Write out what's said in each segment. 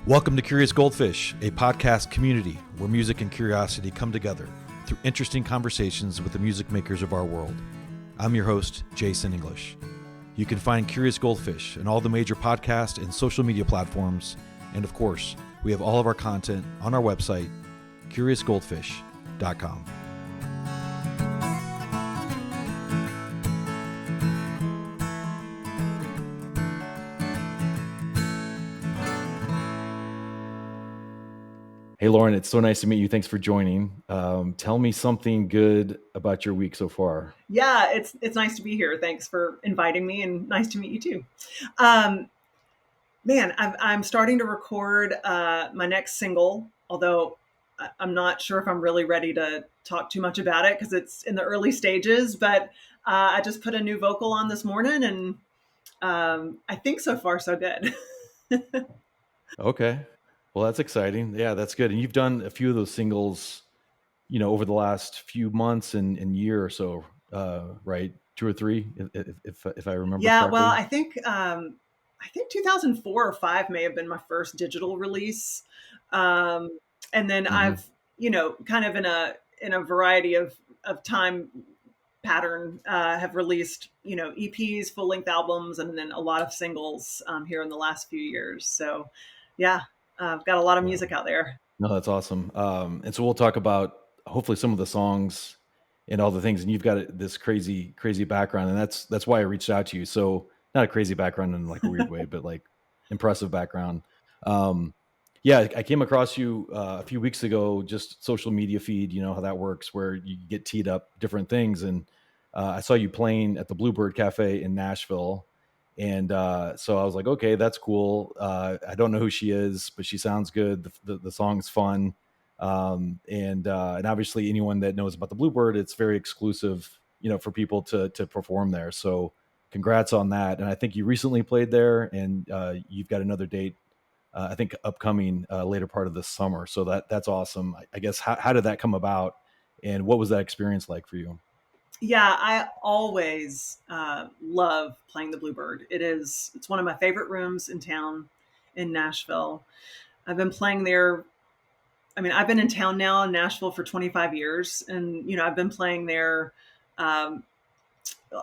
Welcome to Curious Goldfish, a podcast community where music and curiosity come together through interesting conversations with the music makers of our world. I'm your host, Jason English. You can find Curious Goldfish in all the major podcast and social media platforms. And of course, we have all of our content on our website, curiousgoldfish.com. Hey, Lauren, it's so nice to meet you. Thanks for joining. Tell me something good about your week so far. Yeah, it's nice to be here. Thanks for inviting me, and nice to meet you too. Um, I'm starting to record my next single, although I'm not sure if I'm really ready to talk too much about it because it's in the early stages. But I just put a new vocal on this morning, and I think so far so good. Okay. Well, that's exciting. Yeah, that's good. And you've done a few of those singles, over the last few months and year or so, right? Two or three, if I remember Yeah, correctly. well, I think 2004 or five may have been my first digital release, and then I've kind of in a variety of time pattern have released EPs, full length albums, and then a lot of singles here in the last few years. So yeah, I've got a lot of Yeah. music out there. No, that's awesome. And so we'll talk about hopefully some of the songs and all the things. And you've got this crazy background, and that's why I reached out to you. So not a crazy background in like a weird way, but like impressive background. Yeah, I came across you a few weeks ago, just social media feed. You know how that works, where you get teed up different things, and I saw you playing at the Bluebird Cafe in Nashville. And so I was like, okay, that's cool. I don't know who she is, but she sounds good. The song's fun. And obviously anyone that knows about the Bluebird, it's very exclusive, for people to perform there. So congrats on that. And I think you recently played there, and you've got another date, I think upcoming later part of this summer. So that's awesome. I guess, how did that come about? And what was that experience like for you? Yeah, I always love playing the Bluebird. It's one of my favorite rooms in town in Nashville. I've been playing there. I mean, I've been in town now in Nashville for 25 years, and I've been playing there. Um,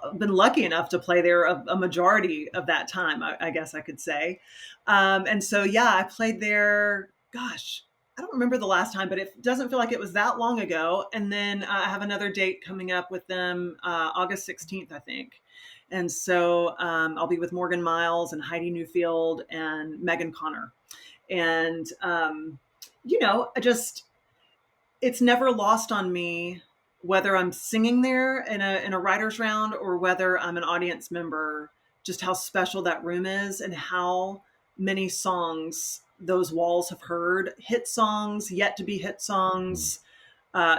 I've been lucky enough to play there a majority of that time, I guess I could say. And so, yeah, I played there. Gosh, I don't remember the last time, but it doesn't feel like it was that long ago. And then I have another date coming up with them August 16th, I think. And so I'll be with Morgan Miles and Heidi Newfield and Megan Connor. And it's never lost on me whether I'm singing there in a writer's round or whether I'm an audience member, just how special that room is and how many songs those walls have heard, hit songs, yet to be hit songs,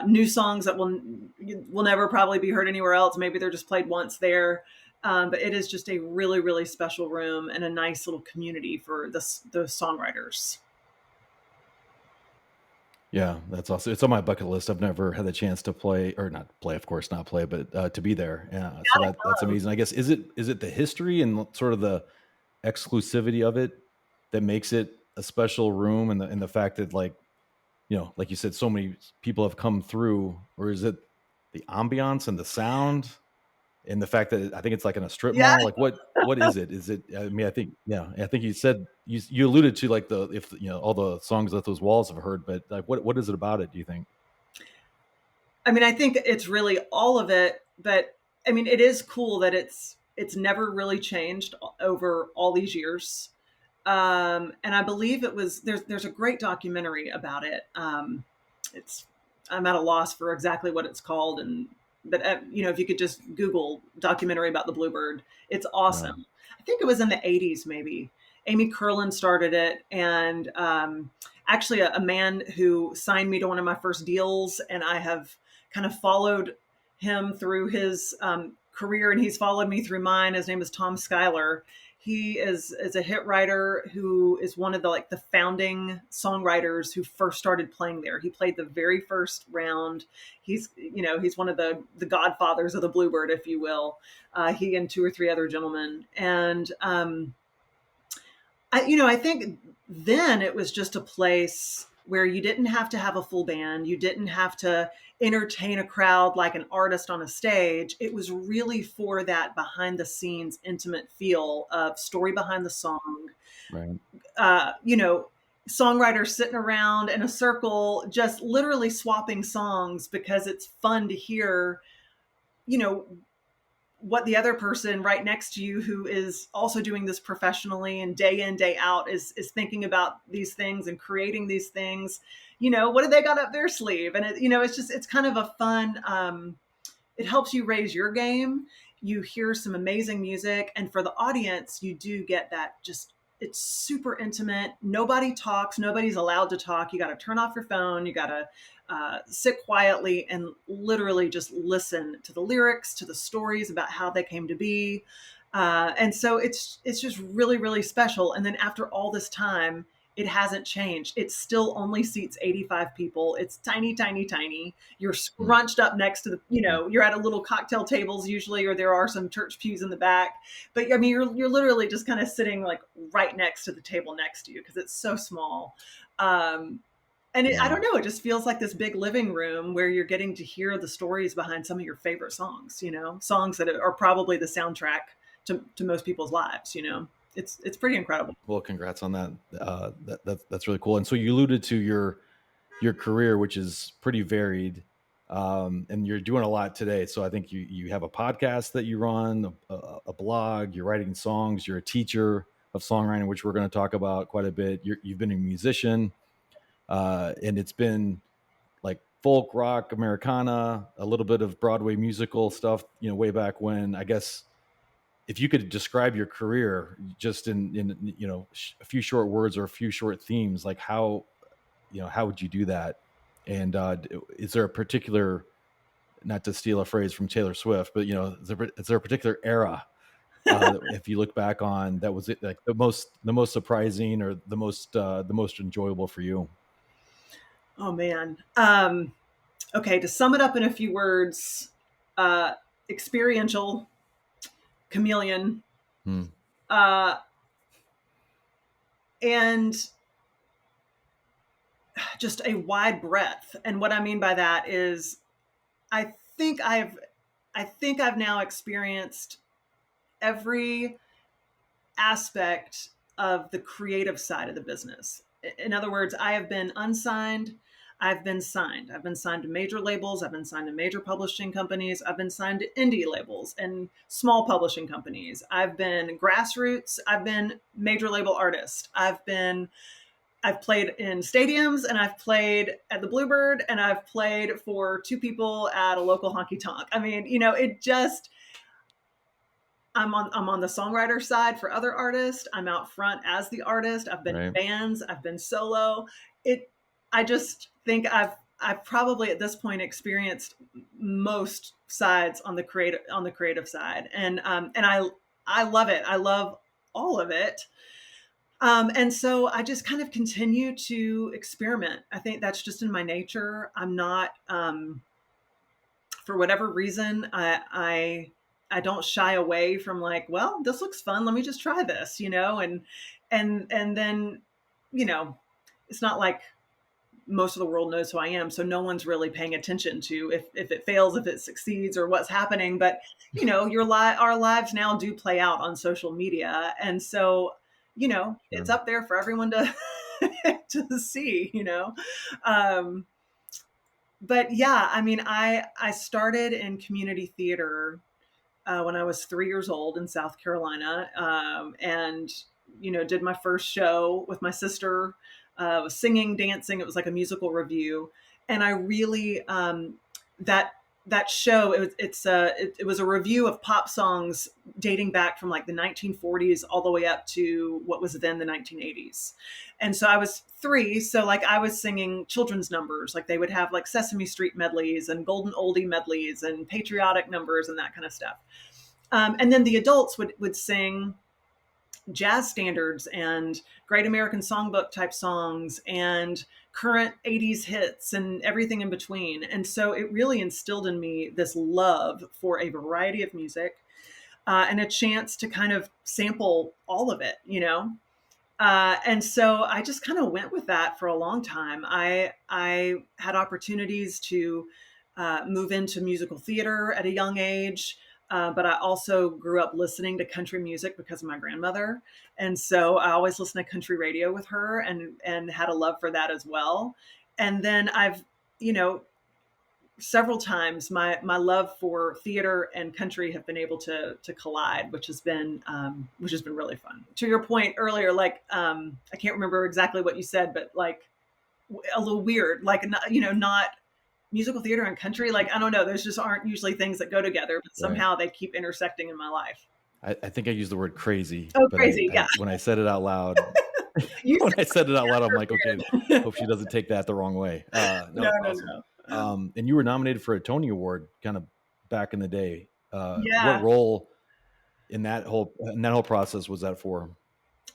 new songs that will never probably be heard anywhere else. Maybe they're just played once there. But it is just a really, really special room and a nice little community for those songwriters. Yeah, that's awesome. It's on my bucket list. I've never had the chance to play, or not play, of course, not play, but to be there. Yeah, so that's amazing. I guess is it the history and sort of the exclusivity of it that makes it a special room, and the fact that, like, like you said, so many people have come through, or is it the ambiance and the sound and the fact that I think it's like in a strip Yeah. mall? Like, what is it? Is it? I mean, I think you said you alluded to, like, if all the songs that those walls have heard, but like, what is it about it, do you think? I mean, I think it's really all of it, but I mean, it is cool that it's never really changed over all these years. And I believe there's a great documentary about it. It's I'm at a loss for exactly what it's called, but if you could just Google documentary about the Bluebird, it's Yeah. awesome. I think it was in the 80s, maybe. Amy Curlin started it, and actually a man who signed me to one of my first deals, and I have kind of followed him through his career, and he's followed me through mine. His name is Tom Schuyler. He is a hit writer who is one of the founding songwriters who first started playing there. He played the very first round. He's one of the godfathers of the Bluebird, if you will. He and two or three other gentlemen, and I think then it was just a place where you didn't have to have a full band. You didn't have to entertain a crowd like an artist on a stage. It was really for that behind the scenes intimate feel of story behind the song, Right. uh, you know, songwriters sitting around in a circle, just literally swapping songs because it's fun to hear, you know, what the other person right next to you who is also doing this professionally and day in day out is thinking about these things and creating these things. What do they got up their sleeve? And it's kind of a fun, it helps you raise your game. You hear some amazing music, and for the audience you do get that, just it's super intimate. Nobody talks, nobody's allowed to talk. You got to turn off your phone. You got to sit quietly and literally just listen to the lyrics, to the stories about how they came to be. And so it's just really, really special. And then after all this time, it hasn't changed. It still only seats 85 people. It's tiny, tiny, tiny. You're Mm. scrunched up next to you're at a little cocktail tables usually, or there are some church pews in the back. But I mean, you're literally just kind of sitting like right next to the table next to you because it's so small. And I don't Wow. know, it just feels like this big living room where you're getting to hear the stories behind some of your favorite songs, songs that are probably the soundtrack to most people's lives. It's pretty incredible. Well, congrats on that. That's really cool. And so you alluded to your career, which is pretty varied, and you're doing a lot today. So I think you have a podcast that you run, a blog, you're writing songs, you're a teacher of songwriting, which we're going to talk about quite a bit. You've been a musician, and it's been like folk, rock, Americana, a little bit of Broadway musical stuff. Way back when. I guess if you could describe your career just in a few short words or a few short themes, like how would you do that? And is there a particular, not to steal a phrase from Taylor Swift, but is there a particular era if you look back on that was it, like the most surprising or the most enjoyable for you? Oh man. Okay, to sum it up in a few words, uh, experiential, chameleon, Hmm. uh, and just a wide breadth. And what I mean by that is, I think I've I think I've now experienced every aspect of the creative side of the business. In other words, I have been unsigned. I've been signed. I've been signed to major labels. I've been signed to major publishing companies. I've been signed to indie labels and small publishing companies. I've been grassroots. I've been major label artist. I've played in stadiums, and I've played at the Bluebird, and I've played for two people at a local honky tonk. I mean, it just, I'm on the songwriter side for other artists. I'm out front as the artist. I've been in Right. bands. I've been solo. It. I just think I've probably at this point experienced most sides on the creative side, and I love it. I love all of it. And so I just kind of continue to experiment. I think that's just in my nature. I'm not, for whatever reason, I don't shy away from like, well, this looks fun. Let me just try this, and then, you know, it's not like most of the world knows who I am, so no one's really paying attention to if it fails, if it succeeds, or what's happening. But our lives now do play out on social media, and so it's Sure. up there for everyone to to see. Um, but yeah, I mean, I started in community theater when I was 3 years old in South Carolina, and did my first show with my sister. Was singing, dancing. It was like a musical review, and I really that show. It was a review of pop songs dating back from like the 1940s all the way up to what was then the 1980s. And so I was 3, so like I was singing children's numbers. Like they would have like Sesame Street medleys and Golden Oldie medleys and patriotic numbers and that kind of stuff. And then the adults would sing jazz standards and Great American Songbook type songs and current 80s hits and everything in between. And so it really instilled in me this love for a variety of music, and a chance to kind of sample all of it. And so I just kind of went with that for a long time. I had opportunities to move into musical theater at a young age, but I also grew up listening to country music because of my grandmother, and so I always listened to country radio with her, and had a love for that as well. And then I've, you know, several times my love for theater and country have been able to collide, which has been really fun. To your point earlier, like I can't remember exactly what you said, but like a little weird, like not musical theater and country. Like I don't know, those just aren't usually things that go together, but Right. somehow they keep intersecting in my life. I think I used the word crazy, Oh, but crazy! Yeah, when I said it out loud, you when I said it out loud, I'm like, okay, said hope she doesn't take that the wrong way. No, no, it's no, awesome. no. And you were nominated for a Tony Award kind of back in the day. What Yeah. role in that whole process was that for?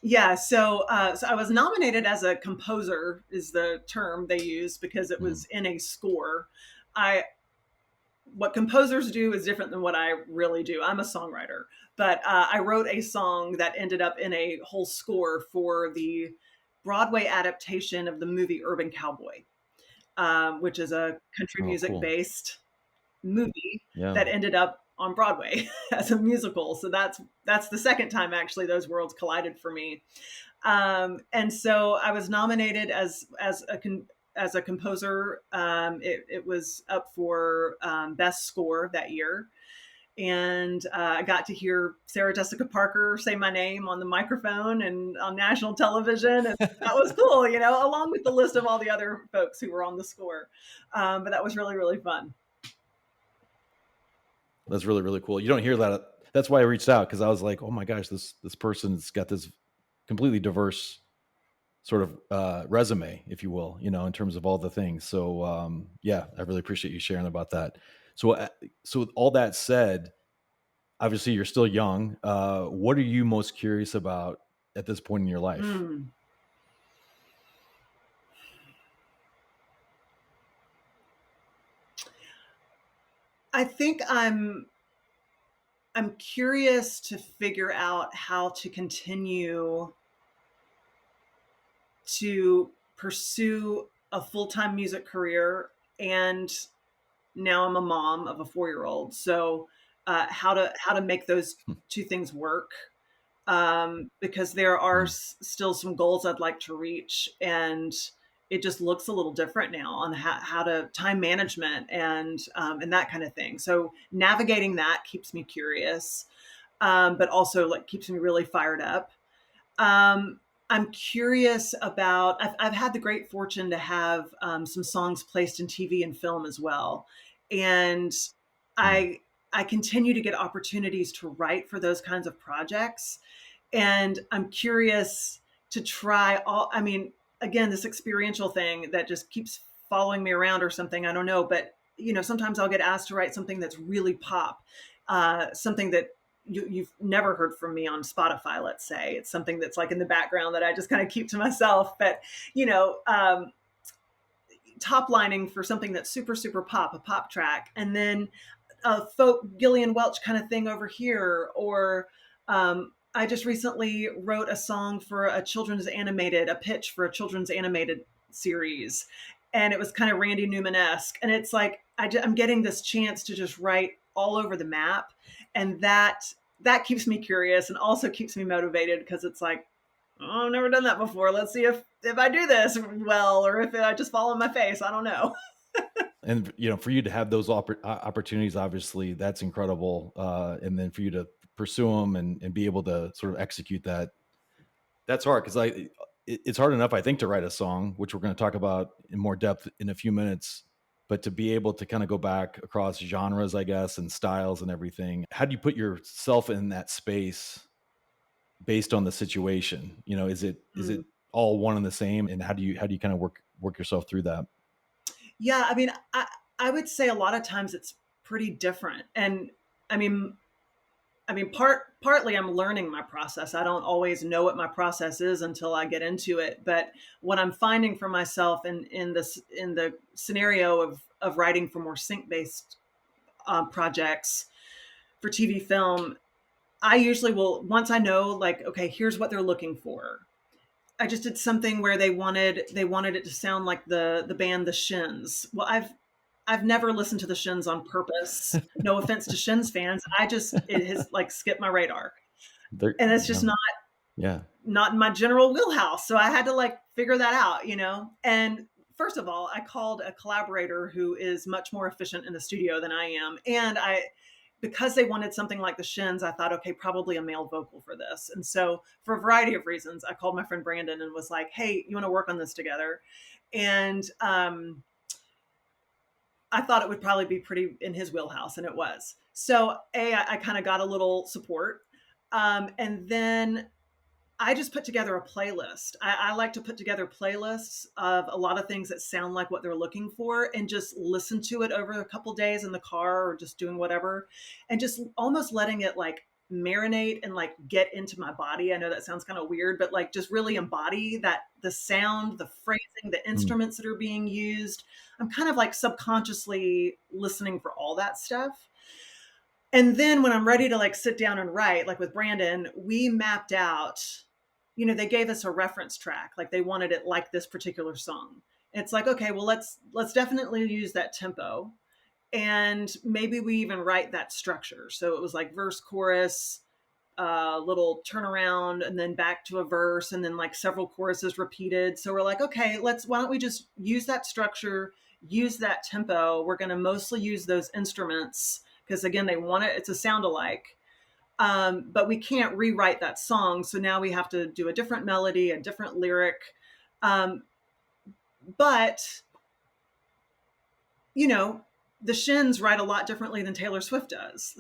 Yeah, so I was nominated as a composer is the term they use because it Mm, was in a score. I What composers do is different than what I really do. I'm a songwriter, but I wrote a song that ended up in a whole score for the Broadway adaptation of the movie Urban Cowboy, which is a country oh, music cool. based movie Yeah. that ended up on Broadway as a musical. So that's the second time actually those worlds collided for me. And so I was nominated as a composer. It was up for best score that year, and I got to hear Sarah Jessica Parker say my name on the microphone and on national television, and that was cool, along with the list of all the other folks who were on the score. But that was really really fun. That's really, really cool. You don't hear that. That's why I reached out, because I was like, oh my gosh, this person's got this completely diverse sort of resume, if you will, in terms of all the things. So yeah, I really appreciate you sharing about that. So so with all that said, obviously you're still young. What are you most curious about at this point in your life? Mm. I think I'm curious to figure out how to continue to pursue a full-time music career, and now I'm a mom of a 4-year-old. So how to make those two things work, because there are Mm, still some goals I'd like to reach, and it just looks a little different now on how to time management and that kind of thing. So navigating that keeps me curious, but also like keeps me really fired up. Um, I'm curious about. I've had the great fortune to have some songs placed in TV and film as well, and mm, I I continue to get opportunities to write for those kinds of projects, and I'm curious to try all. I mean, again, this experiential thing that just keeps following me around or something. I don't know, but sometimes I'll get asked to write something that's really pop, something that you've never heard from me on Spotify, let's say. It's something that's like in the background that I just kind of keep to myself. But, you know, um, top lining for something that's super, super pop, a pop track, and then a folk Gillian Welch kind of thing over here. Or I just recently wrote a song for a pitch for a children's animated series. And it was kind of Randy Newman-esque. And it's like, I'm getting this chance to just write all over the map. And that keeps me curious and also keeps me motivated, because it's like, oh, I've never done that before. Let's see if I do this well, or if I just fall on my face. I don't know. and for you to have those opportunities, obviously that's incredible. And then for you to pursue them and be able to sort of execute that, that's hard, because it's hard enough, I think, to write a song, which we're going to talk about in more depth in a few minutes. But to be able to kind of go back across genres, I guess, and styles and everything, how do you put yourself in that space based on the situation? Is it Mm. all one and the same? And how do you kind of work yourself through that? Yeah, I mean, I would say a lot of times it's pretty different. And I mean, partly I'm learning my process. I don't always know what my process is until I get into it. But what I'm finding for myself in the scenario of writing for more sync based projects for TV film, I usually will, once I know, like, okay, here's what they're looking for, I just did something where they wanted it to sound like the band The Shins. Well, I've never listened to The Shins on purpose. No offense to Shins fans. It has like skipped my radar. They're, And it's you just know, yeah. not in my general wheelhouse. So I had to like figure that out, you know? And first of all, I called a collaborator who is much more efficient in the studio than I am. And because they wanted something like the Shins, I thought, okay, probably a male vocal for this. And so for a variety of reasons, I called my friend Brandon and was like, hey, you want to work on this together? And I thought it would probably be pretty in his wheelhouse, and it was. So I kind of got a little support. And then I just put together a playlist. I like to put together playlists of a lot of things that sound like what they're looking for and just listen to it over a couple days in the car or just doing whatever and just almost letting it like marinate and like get into my body. I know that sounds kind of weird, but like just really embody that the sound, the phrasing, the Mm. instruments that are being used. I'm kind of like subconsciously listening for all that stuff. And then when I'm ready to like sit down and write, like with Brandon, we mapped out, you know, they gave us a reference track, like they wanted it like this particular song. And it's like, okay, well, let's definitely use that tempo. And maybe we even write that structure. So it was like verse, chorus, little turnaround, and then back to a verse, and then like several choruses repeated. So we're like, okay, why don't we just use that structure, use that tempo? We're going to mostly use those instruments because again, they want it. It's a sound alike. But we can't rewrite that song. So now we have to do a different melody, a different lyric. Um, but, you know, the Shins write a lot differently than Taylor Swift does.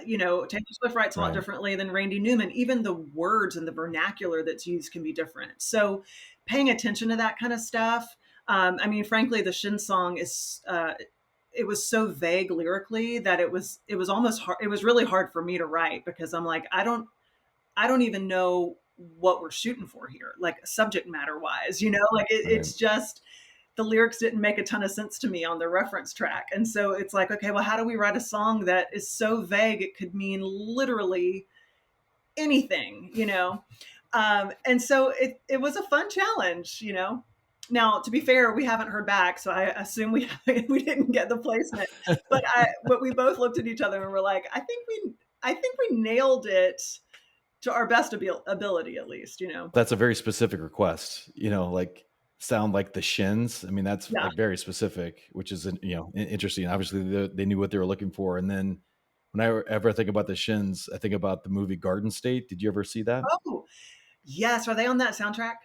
You know, Taylor Swift writes a lot Right. differently than Randy Newman. Even the words and the vernacular that's used can be different. So paying attention to that kind of stuff. I mean, frankly, the Shin song is, it was so vague lyrically that it was almost hard. It was really hard for me to write because I'm like, I don't even know what we're shooting for here, like subject matter wise, you know, like Right. it's just the lyrics didn't make a ton of sense to me on the reference track. And so it's like, okay, well, how do we write a song that is so vague it could mean literally anything, you know? And so it was a fun challenge, you know. Now, to be fair, we haven't heard back, so I assume we didn't get the placement. But we both looked at each other and were like, I think we nailed it to our best ability, at least, you know. That's a very specific request, like sound like the Shins. I mean, that's Yeah. like very specific, which is, interesting. Obviously they knew what they were looking for. And then when I ever think about the Shins, I think about the movie Garden State. Did you ever see that? Oh, yes. Are they on that soundtrack?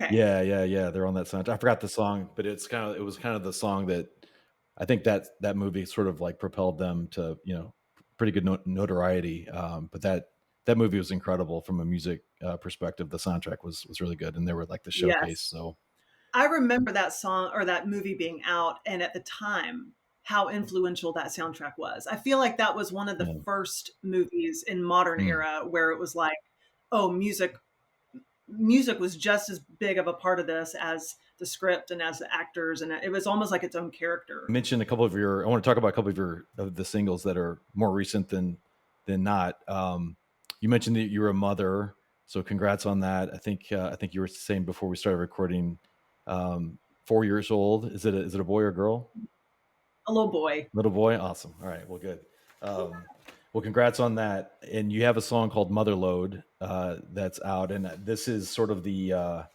Okay. Yeah, yeah, yeah. They're on that soundtrack. I forgot the song, but it was kind of the song that I think that movie sort of like propelled them to, pretty good notoriety. But that movie was incredible from a music perspective. The soundtrack was really good, and they were like the showcase. Yes. So I remember that song or that movie being out, and at the time, how influential that soundtrack was. I feel like that was one of the yeah. first movies in modern Mm. era where it was like, oh, music was just as big of a part of this as the script and as the actors, and it was almost like its own character. Mention a couple of I want to talk about a couple of the singles that are more recent than not. You mentioned that you were a mother, so congrats on that. I think you were saying before we started recording, 4 years old. Is it a boy or girl? A little boy. Little boy, awesome. All right, well, good. Well, congrats on that. And you have a song called "Motherlode" that's out, and this is sort of the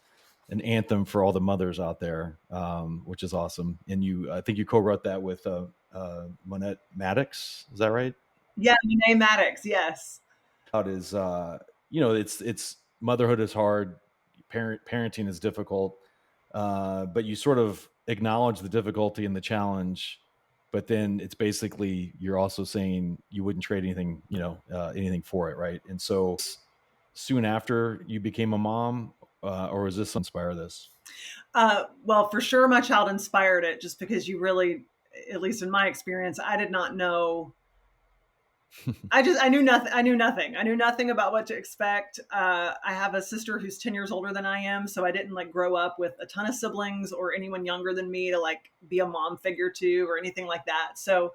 an anthem for all the mothers out there, which is awesome. And I think you co-wrote that with Monette Maddox. Is that right? Yeah, Renee Maddox. Yes. Out is it's motherhood is hard, parenting is difficult, but you sort of acknowledge the difficulty and the challenge, but then it's basically you're also saying you wouldn't trade anything, anything for it, right? And so soon after you became a mom, or was this inspire this? Well, for sure, my child inspired it just because you really, at least in my experience, I did not know. I knew nothing. I knew nothing. I knew nothing about what to expect. I have a sister who's 10 years older than I am. So I didn't like grow up with a ton of siblings or anyone younger than me to like be a mom figure to or anything like that. So,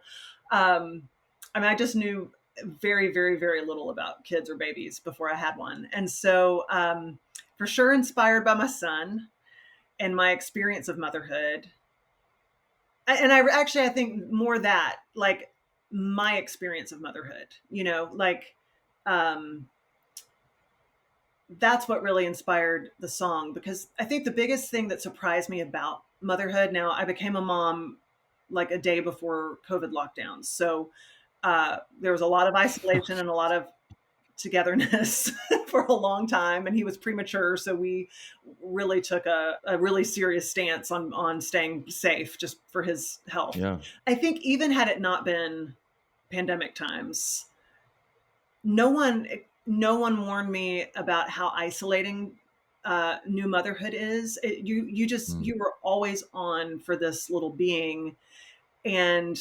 I mean, I just knew very, very, very little about kids or babies before I had one. And so, for sure inspired by my son and my experience of motherhood. And I think more that, like, my experience of motherhood, like, that's what really inspired the song, because I think the biggest thing that surprised me about motherhood, now I became a mom like a day before COVID lockdowns. So there was a lot of isolation and a lot of togetherness for a long time, and he was premature, so we really took a really serious stance on staying safe just for his health. Yeah. I think even had it not been pandemic times, no one warned me about how isolating new motherhood is. You were always on for this little being. And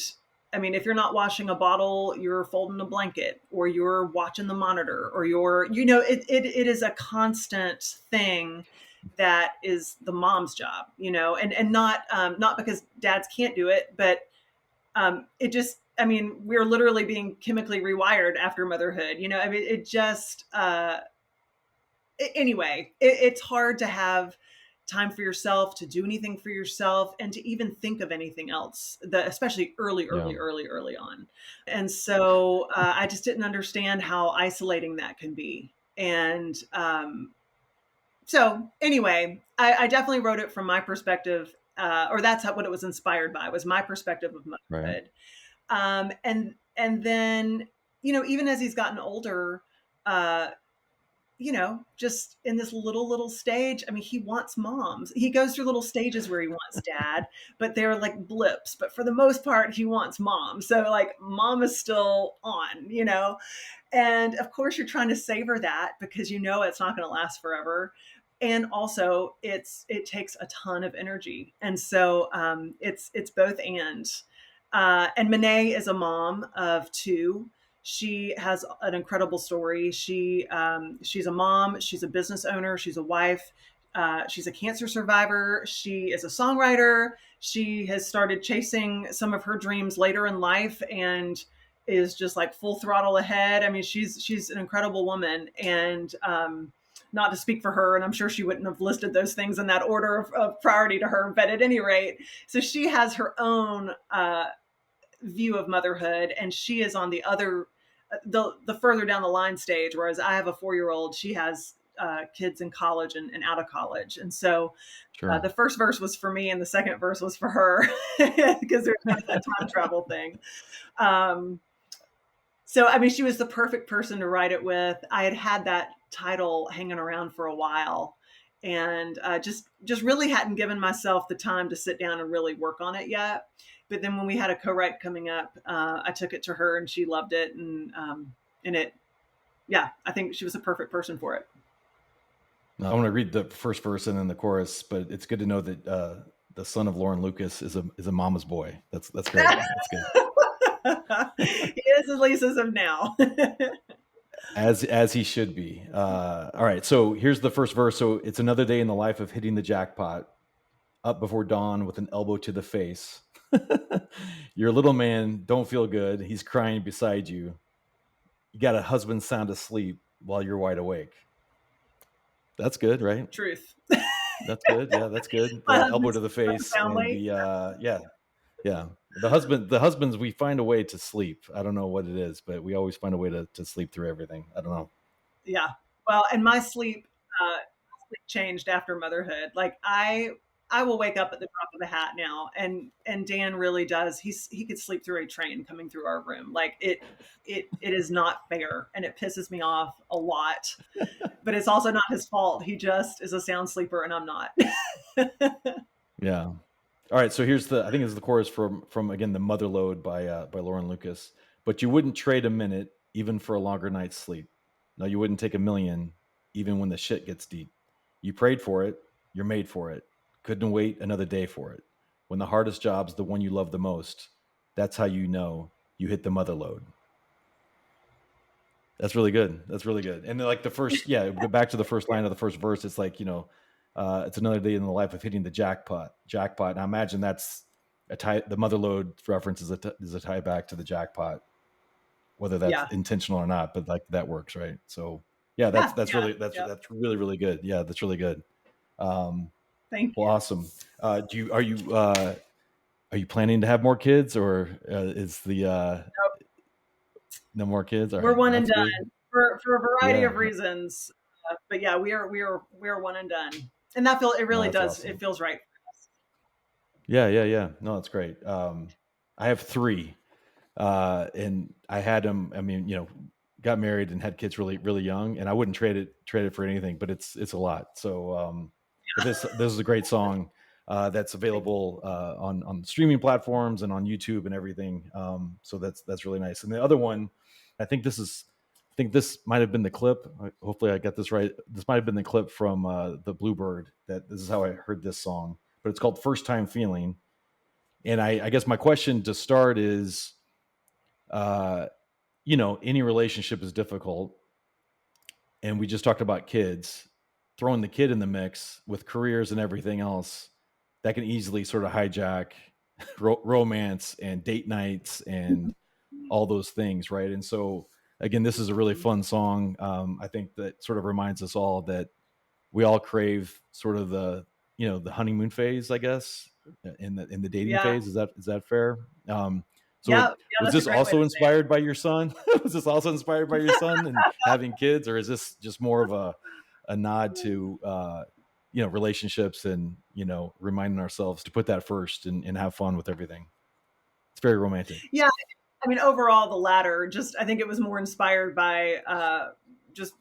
I mean, if you're not washing a bottle, you're folding a blanket, or you're watching the monitor, or it is a constant thing that is the mom's job, and not because dads can't do it, but it just, I mean, we're literally being chemically rewired after motherhood, I mean, it just, anyway, it's hard to have time for yourself, to do anything for yourself, and to even think of anything else, especially early on. And so I just didn't understand how isolating that can be. And so anyway, I definitely wrote it from my perspective, or that's what it was inspired by, was my perspective of motherhood. Right. And then, even as he's gotten older, just in this little stage, I mean, he wants moms. He goes through little stages where he wants dad, but they're like blips. But for the most part, he wants mom. So like, mom is still on, and of course you're trying to savor that, because it's not going to last forever. And also it takes a ton of energy. And so it's both and Monet is a mom of 2. She has an incredible story. She's a mom. She's a business owner. She's a wife. She's a cancer survivor. She is a songwriter. She has started chasing some of her dreams later in life and is just like full throttle ahead. I mean, she's an incredible woman, and not to speak for her, and I'm sure she wouldn't have listed those things in that order of priority to her, but at any rate, so she has her own view of motherhood, and she is on the other, the further down the line stage, whereas I have a 4-year-old. She has kids in college and out of college, and so sure. The first verse was for me and the second verse was for her, because there's kind of that time travel thing. So I mean, she was the perfect person to write it with. I had that title hanging around for a while, and just really hadn't given myself the time to sit down and really work on it yet. But then when we had a co-write coming up, I took it to her and she loved it. And I think she was a perfect person for it. I want to read the first verse and then the chorus, but it's good to know that the son of Lauren Lucas is a mama's boy. That's great. That's good. He is, at least as of now. As he should be. All right. So here's the first verse. So it's another day in the life of hitting the jackpot. Up before dawn with an elbow to the face. Your little man don't feel good. He's crying beside you. You got a husband sound asleep while you're wide awake. That's good, right? Truth. That's good. Yeah, that's good. The elbow to the face. And the husbands, we find a way to sleep. I don't know what it is, but we always find a way to sleep through everything. I don't know. Yeah. Well, and my sleep changed after motherhood. Like I will wake up at the drop of a hat now, and Dan really does. He could sleep through a train coming through our room. Like it is not fair, and it pisses me off a lot. But it's also not his fault. He just is a sound sleeper, and I'm not. Yeah. All right. So here's I think it's the chorus from again the Motherlode by Lauren Lucas. But you wouldn't trade a minute even for a longer night's sleep. No, you wouldn't take $1 million even when the shit gets deep. You prayed for it. You're made for it. Couldn't wait another day for it. When the hardest job's the one you love the most, that's how you know you hit the motherlode. That's really good. That's really good. And then like the first, go back to the first line of the first verse. It's like, it's another day in the life of hitting the jackpot. And I imagine that's the motherlode reference is a tie back to the jackpot, whether that's intentional or not, but like that works, right? So Yeah, Yeah, that's yeah, really yep. that's really really good. Yeah, that's really good. Um, Thank well, you. awesome. Do you are you planning to have more kids, or is the no more kids? All We're right, one and that's good. done for a variety Yeah, of reasons. But yeah, we are one and done, and that it no, really that's does. It awesome. feels right. Yeah, yeah, yeah. No, that's great. I have three, and I had them. I mean, got married and had kids really, really young, and I wouldn't trade it for anything. But it's a lot. So, but this is a great song that's Thank you. available on streaming platforms and on YouTube and everything. So that's really nice. And the other one, I think this is. I think this might have been the clip. Hopefully, I got this right. This might have been the clip from the Bluebird. That this is how I heard this song, but it's called "First Time Feeling." And I guess my question to start is, uh, any relationship is difficult, and we just talked about kids. Throwing the kid in the mix with careers and everything else, that can easily sort of hijack romance and date nights and all those things, right? And so, again, this is a really fun song. I think that sort of reminds us all that we all crave sort of the honeymoon phase, I guess, in the dating Yeah, phase. Is that fair? yeah, So yeah. was That's a this great way also to say it. inspired by your son? Was this also inspired by your son and having kids, or is this just more of a nod to relationships and reminding ourselves to put that first and have fun with everything? It's very romantic. Yeah, I mean, overall, the latter. Just I think it was more inspired by just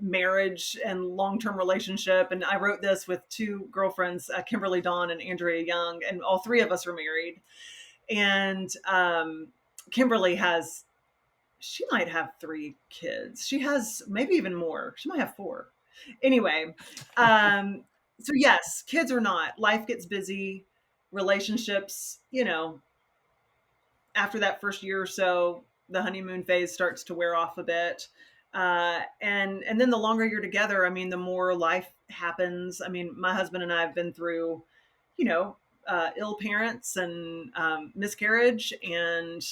marriage and long-term relationship. And I wrote this with two girlfriends, Kimberly Dawn and Andrea Young, and all three of us are married. And Kimberly has, she might have three kids. She has maybe even more. She might have four. Anyway, so yes, kids or not, life gets busy. Relationships, after that first year or so, the honeymoon phase starts to wear off a bit. And then the longer you're together, I mean, the more life happens. I mean, my husband and I have been through, you know, ill parents and miscarriage and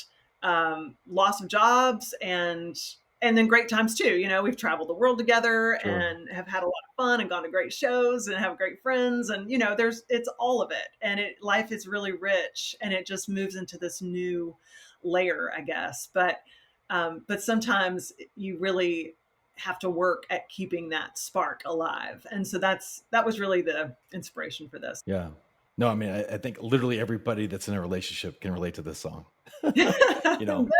loss of jobs and then great times too. We've traveled the world together Sure. and have had a lot of fun and gone to great shows and have great friends. And, it's all of it. And life is really rich and it just moves into this new layer, I guess. But sometimes you really have to work at keeping that spark alive. And so that was really the inspiration for this. Yeah. No, I mean, I think literally everybody that's in a relationship can relate to this song. Good.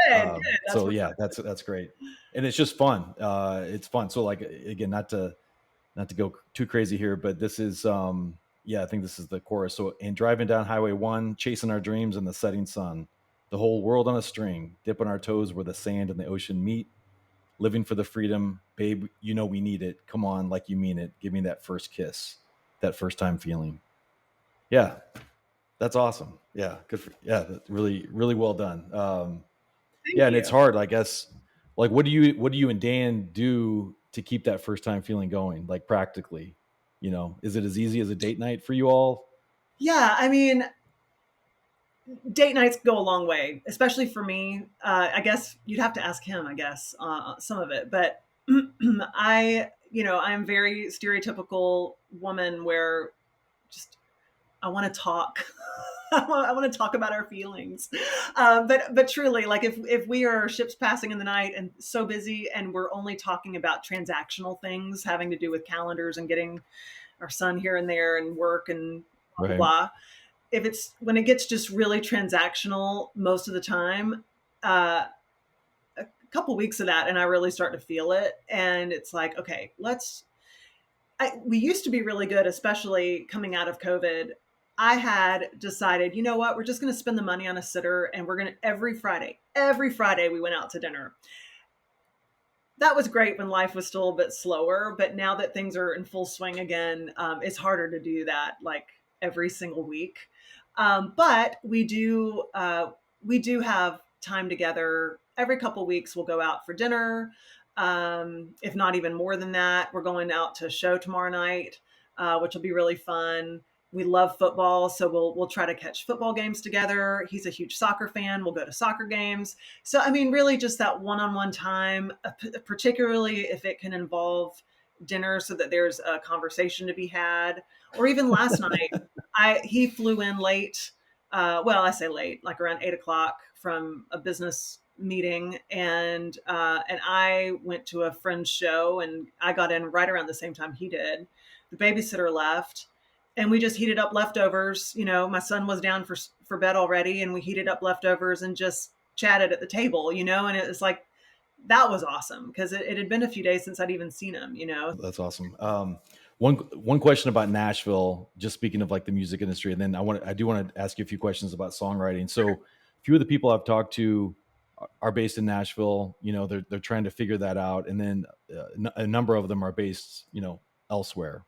That's So what. yeah, that's great, and it's just fun. It's fun. So like again, not to go too crazy here, but this is yeah, I think this is the chorus. So in driving down Highway 1, chasing our dreams in the setting sun, the whole world on a string, dipping our toes where the sand and the ocean meet, living for the freedom, babe. We need it. Come on, like you mean it. Give me that first kiss, that first time feeling. Yeah, that's awesome. Yeah, good for yeah, that's really really well done. Thank Yeah, and it's you. hard, I guess. Like, what do you and Dan do to keep that first time feeling going? Like practically, is it as easy as a date night for you all? Yeah, I mean, date nights go a long way, especially for me. I guess you'd have to ask him, I guess, some of it. But I'm very stereotypical woman where just I want to talk. I want to talk about our feelings. But truly, like if we are ships passing in the night and so busy and we're only talking about transactional things having to do with calendars and getting our son here and there and work and blah, blah, Right. blah. If it's when it gets just really transactional most of the time, a couple weeks of that and I really start to feel it. And it's like, okay, we used to be really good, especially coming out of COVID. I had decided, you know what, we're just going to spend the money on a sitter and we're going to every Friday we went out to dinner. That was great when life was still a bit slower, but now that things are in full swing again, it's harder to do that like every single week. But we do have time together every couple weeks. We'll go out for dinner. If not even more than that, we're going out to a show tomorrow night, which will be really fun. we love football, so we'll try to catch football games together. He's a huge soccer fan. We'll go to soccer games. So I mean, really, just that one-on-one time, particularly if it can involve dinner, so that there's a conversation to be had. Or even last night, he flew in late. Well, I say late, like around 8 o'clock from a business meeting, and I went to a friend's show, and I got in right around the same time he did. The babysitter left, and we just heated up leftovers. You know, my son was down for bed already, and we heated up leftovers and just chatted at the table. You know, and it was like that was awesome because it had been a few days since I'd even seen him. You know, That's awesome. One question about Nashville, just speaking of like the music industry, and then I do want to ask you a few questions about songwriting. So a few of the people I've talked to are based in Nashville. You know, they're trying to figure that out, and then a number of them are based, you know, elsewhere.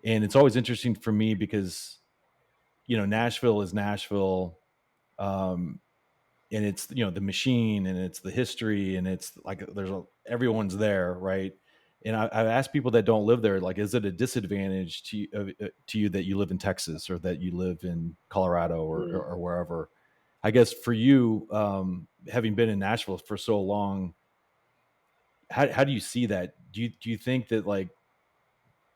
And it's always interesting for me because, you know, Nashville is Nashville. Um, and it's, you know, the machine, and it's the history, and it's like everyone's there, right? And I've asked people that don't live there, like, is it a disadvantage to you that you live in Texas or that you live in Colorado or wherever? I guess for you, having been in Nashville for so long, how do you see that? Do you think that like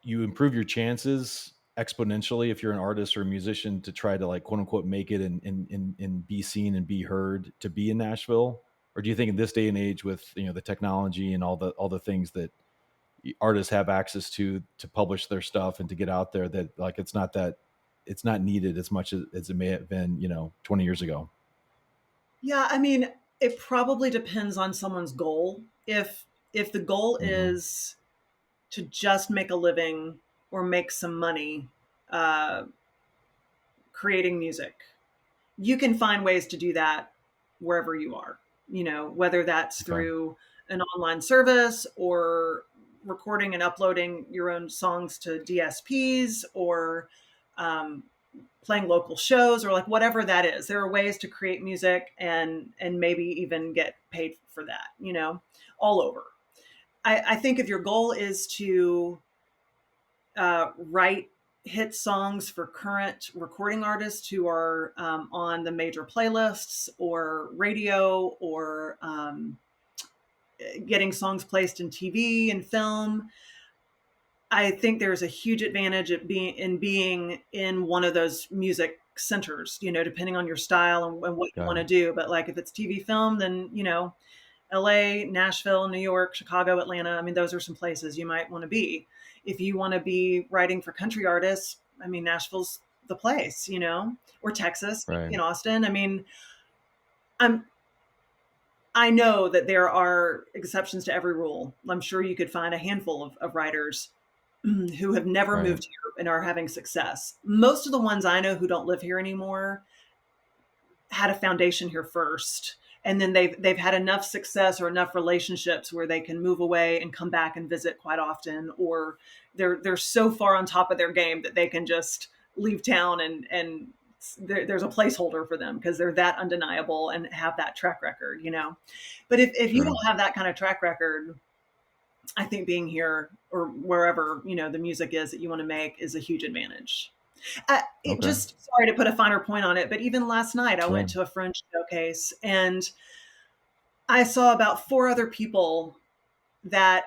you improve your chances exponentially if you're an artist or a musician to try to like quote unquote make it and be seen and be heard to be in Nashville? Or do you think in this day and age with, you know, the technology and all the things that artists have access to publish their stuff and to get out there, that like it's not needed as much as it may have been, you know, 20 years ago? yeah. I mean, it probably depends on someone's goal. If the goal Mm-hmm. is to just make a living or make some money uh, creating music, you can find ways to do that wherever you are, you know, whether that's Okay. through an online service or recording and uploading your own songs to DSPs or um, playing local shows or like whatever that is. There are ways to create music and maybe even get paid for that, you know, all over. I think if your goal is to write hit songs for current recording artists who are on the major playlists or radio or getting songs placed in TV and film. I think there's a huge advantage at being in one of those music centers, you know, depending on your style and what you Got want to it. do. But like if it's TV film, then, you know, LA, Nashville, New York, Chicago, Atlanta. I mean, those are some places you might want to be. If you want to be writing for country artists, I mean, Nashville's the place, you know, or Texas, Right. in Austin. I mean, I'm I know that there are exceptions to every rule. I'm sure you could find a handful of writers who have never Right. moved here and are having success. Most of the ones I know who don't live here anymore had a foundation here first, and then they've had enough success or enough relationships where they can move away and come back and visit quite often, or they're so far on top of their game that they can just leave town and there's a placeholder for them because they're that undeniable and have that track record, you know. But if you Sure. don't have that kind of track record, I think being here or wherever, you know, the music is that you want to make is a huge advantage. Okay. Just sorry to put a finer point on it, but even last night I went Sure. to a French showcase and I saw about four other people that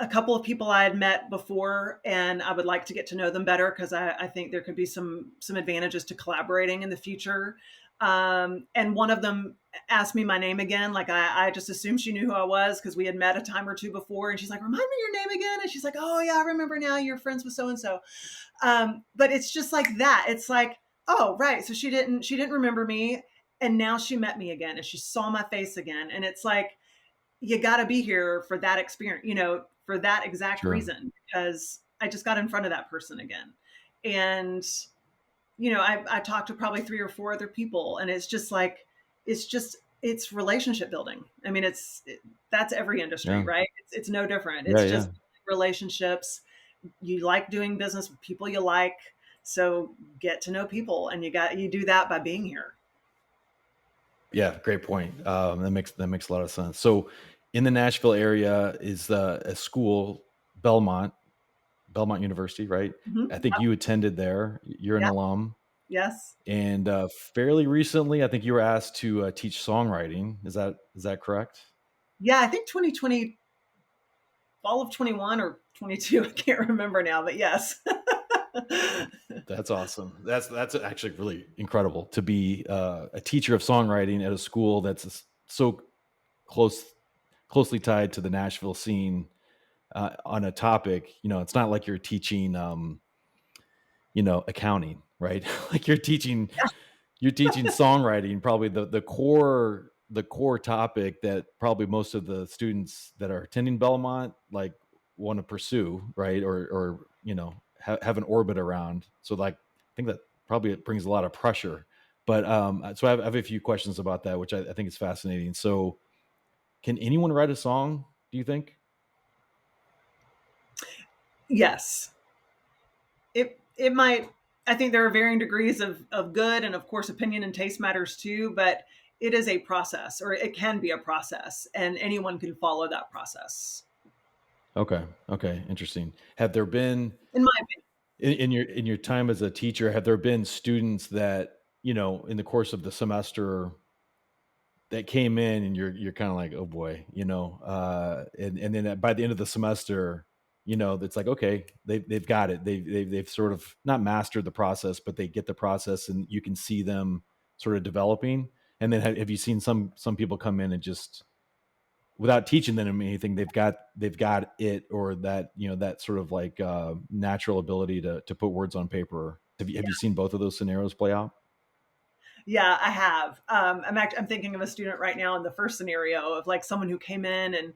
a couple of people I had met before, and I would like to get to know them better because I think there could be some advantages to collaborating in the future. And one of them asked me my name again. Like I just assumed she knew who I was because we had met a time or two before. And she's like, "Remind me your name again." And she's like, "Oh yeah, I remember now. You're friends with so and so." But it's just like that. It's like, oh right, so she didn't remember me, and now she met me again, and she saw my face again, and it's like you got to be here for that experience, you know, for that exact Sure. reason, because I just got in front of that person again. And, you know, I talked to probably three or four other people, and it's just like, it's relationship building. I mean, that's every industry, Yeah. right? It's no different. Yeah. It's Yeah. just relationships. You like doing business with people you like. So get to know people, and you do that by being here. Yeah, great point. That makes a lot of sense. So, in the Nashville area is a school, Belmont. Belmont University, right? I Mhm. think you attended there. You're an Yeah. alum. Yes. And fairly recently, I think you were asked to teach songwriting. Is that correct? Yeah, I think 2020, fall of 21 or 22. I can't remember now, but yes. That's awesome. That's actually really incredible to be a teacher of songwriting at a school that's so close closely tied to the Nashville scene on a topic. It's not like you're teaching, accounting, right? Like you're teaching songwriting, probably the core topic that probably most of the students that are attending Belmont like want to pursue, right? Or have an orbit around. So like I think that probably it brings a lot of pressure. But so I have a few questions about that, which I think is fascinating. So can anyone write a song, do you think? Yes. It might. I think there are varying degrees of good, and of course opinion and taste matters too, but it is a process, or it can be a process, and anyone can follow that process, Okay. Okay. Interesting. Have there been in my opinion. in your time as a teacher, have there been students that, in the course of the semester that came in and you're kind of like, oh boy, and then by the end of the semester, it's like, okay, they've got it. They've sort of not mastered the process, but they get the process and you can see them sort of developing. And then have you seen some people come in and just without teaching them anything, they've got it, or that, that sort of like natural ability to put words on paper. Have you seen both of those scenarios play out? Yeah, I have. I'm thinking of a student right now in the first scenario of like someone who came in and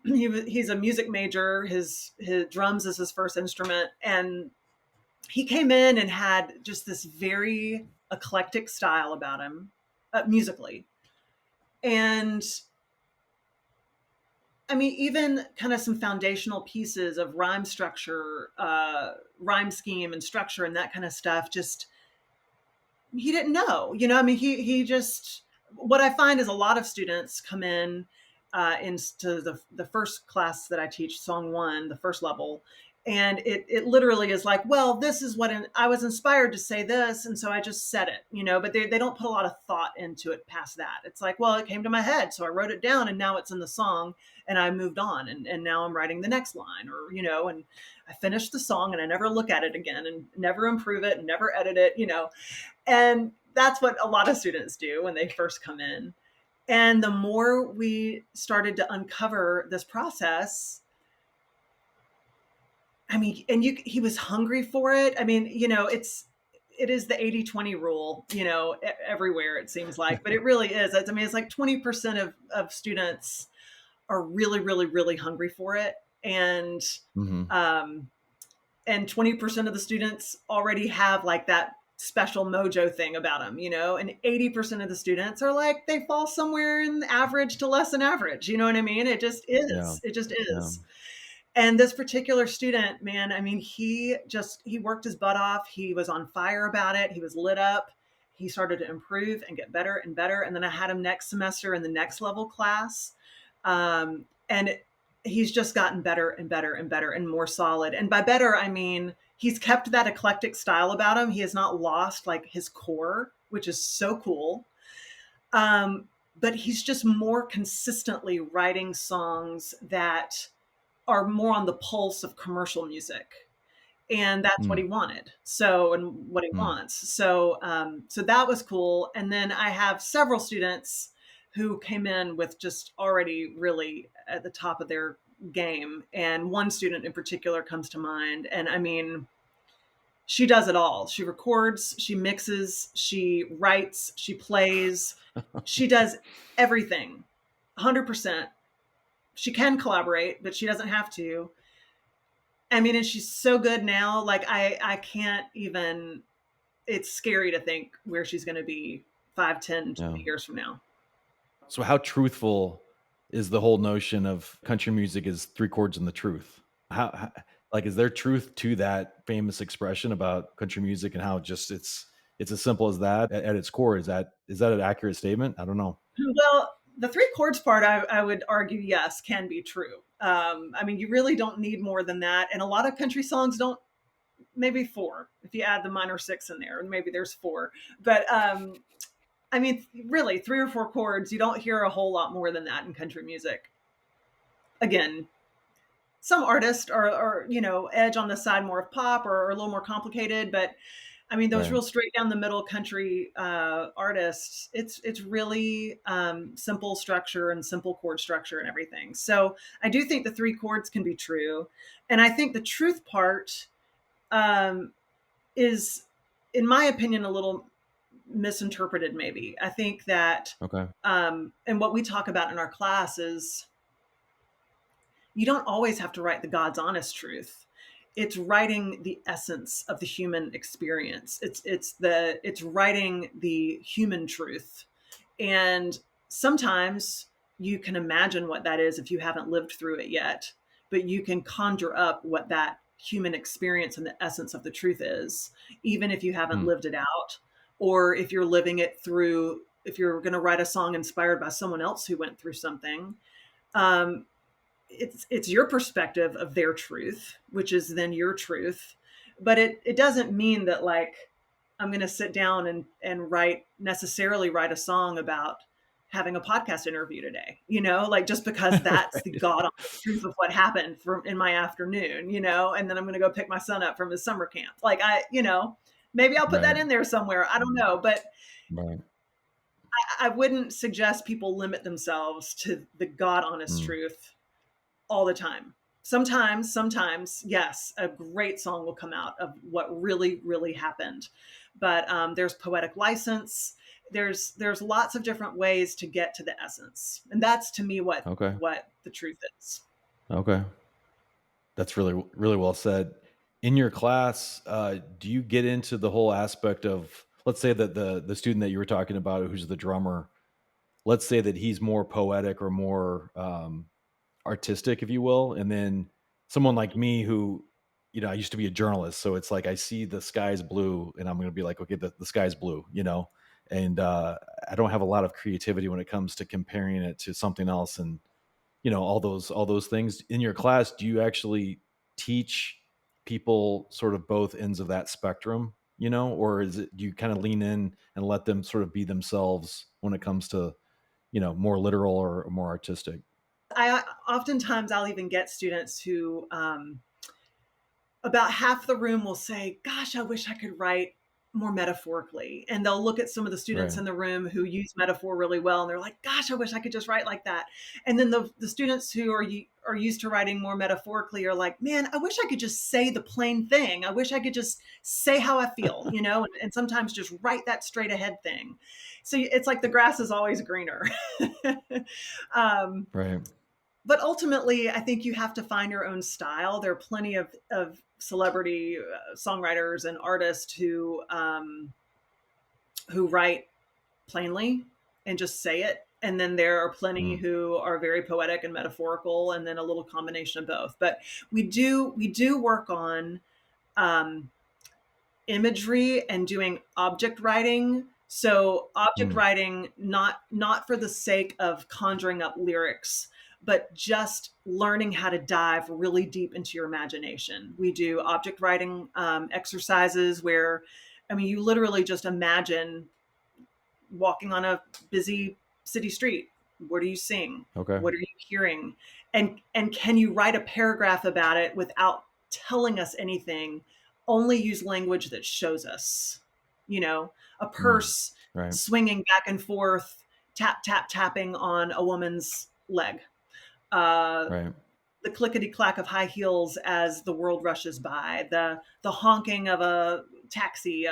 he's a music major. His drums is his first instrument, and he came in and had just this very eclectic style about him, musically. And I mean, even kind of some foundational pieces of rhyme structure, rhyme scheme and structure and that kind of stuff, just he didn't know. I mean, he just, what I find is a lot of students come in into the first class that I teach, Song One, the first level, and it literally is like, well, this is what I was inspired to say this, and so I just said it, but they don't put a lot of thought into it past that. It's like, well, it came to my head, so I wrote it down, and now it's in the song, and I moved on, and now I'm writing the next line, or and I finished the song, and I never look at it again, and never improve it, and never edit it. And that's what a lot of students do when they first come in. And the more we started to uncover this process, I mean, and he was hungry for it. I mean, it is the 80-20 rule, everywhere it seems like, but it really is. I mean, it's like 20% of students are really, really, really hungry for it. Hmm. Um, and 20% of the students already have like that special mojo thing about them, and 80% of the students are like, they fall somewhere in average to less than average. You know what I mean? It just Yeah. is. It just Yeah. is. And this particular student, man, I mean, he worked his butt off. He was on fire about it. He was lit up. He started to improve and get better and better. And then I had him next semester in the next level class. And he's just gotten better and better and better and more solid. And by better, I mean, he's kept that eclectic style about him. He has not lost like his core, which is so cool. Um, but he's just more consistently writing songs that are more on the pulse of commercial music. And that's what Mm, he wanted. So, and what he mm. wants. So that was cool. And then I have several students who came in with just already really at the top of their game. And one student in particular comes to mind. And I mean, she does it all. She records, she mixes, she writes, she plays, she does everything 100%. She can collaborate, but she doesn't have to. I mean, and she's so good now. Like I can't even. It's scary to think where she's going to be 5, 10, Yeah. 20 years from now. So how truthful is the whole notion of country music is three chords and the truth? How like is there truth to that famous expression about country music and how just it's as simple as that at its core? Is that an accurate statement? I don't know. Well, The three chords part, I would argue, yes, can be true. I mean, you really don't need more than that. And a lot of country songs don't, maybe four, if you add the minor six in there, and maybe there's four. But I mean, really, three or four chords, you don't hear a whole lot more than that in country music. Again, some artists are edge on the side more of pop or a little more complicated, but I mean, those Right. real straight down the middle country artists, it's really simple structure and simple chord structure and everything. So I do think the three chords can be true, and I think the truth part is, in my opinion, a little misinterpreted. Maybe I think that, Okay. and what we talk about in our class is, you don't always have to write the God's honest truth. It's writing the essence of the human experience. It's writing the human truth. And sometimes you can imagine what that is if you haven't lived through it yet, but you can conjure up what that human experience and the essence of the truth is, even if you haven't Hmm. lived it out, or if you're living it through, if you're going to write a song inspired by someone else who went through something. Um, it's your perspective of their truth, which is then your truth. But it doesn't mean that, like, I'm going to sit down and necessarily write a song about having a podcast interview today, like, just because that's the Right. God honest truth of what happened in my afternoon, and then I'm going to go pick my son up from his summer camp. Like, maybe I'll put that Right. in there somewhere. I don't know, but Right. I wouldn't suggest people limit themselves to the God honest Mm. truth all the time. Sometimes, yes, a great song will come out of what really, really happened. But there's poetic license. There's lots of different ways to get to the essence, and that's, to me, what Okay. the truth is. Okay. That's really, really well said. In your class, do you get into the whole aspect of, let's say that the student that you were talking about, who's the drummer, let's say that he's more poetic or more artistic, if you will, and then someone like me who, I used to be a journalist, so it's like I see the sky's blue, and I'm going to be like, okay, the sky's blue, and I don't have a lot of creativity when it comes to comparing it to something else, and all those things. In your class, do you actually teach people sort of both ends of that spectrum, or do you kind of lean in and let them sort of be themselves when it comes to more literal or more artistic? I oftentimes I'll even get students who, about half the room will say, "Gosh, I wish I could write more metaphorically." And they'll look at some of the students Right. in the room who use metaphor really well, and they're like, "Gosh, I wish I could just write like that." And then the students who are used to writing more metaphorically are like, "Man, I wish I could just say the plain thing. I wish I could just say how I feel, and sometimes just write that straight ahead thing." So it's like the grass is always greener. um, Right. but ultimately, I think you have to find your own style. There are plenty of celebrity songwriters and artists who write plainly and just say it. And then there are plenty Mm. who are very poetic and metaphorical, and then a little combination of both. But we do work on um, imagery and doing object writing. So object Mm. writing, not for the sake of conjuring up lyrics, but just learning how to dive really deep into your imagination. We do object writing exercises where, I mean, you literally just imagine walking on a busy city street. What are you seeing? Okay. What are you hearing? And can you write a paragraph about it without telling us anything? Only use language that shows us. A Mm. purse Right. swinging back and forth, tap tap tapping on a woman's leg. Uh, Right. the clickety clack of high heels as the world rushes by, the honking of a taxi,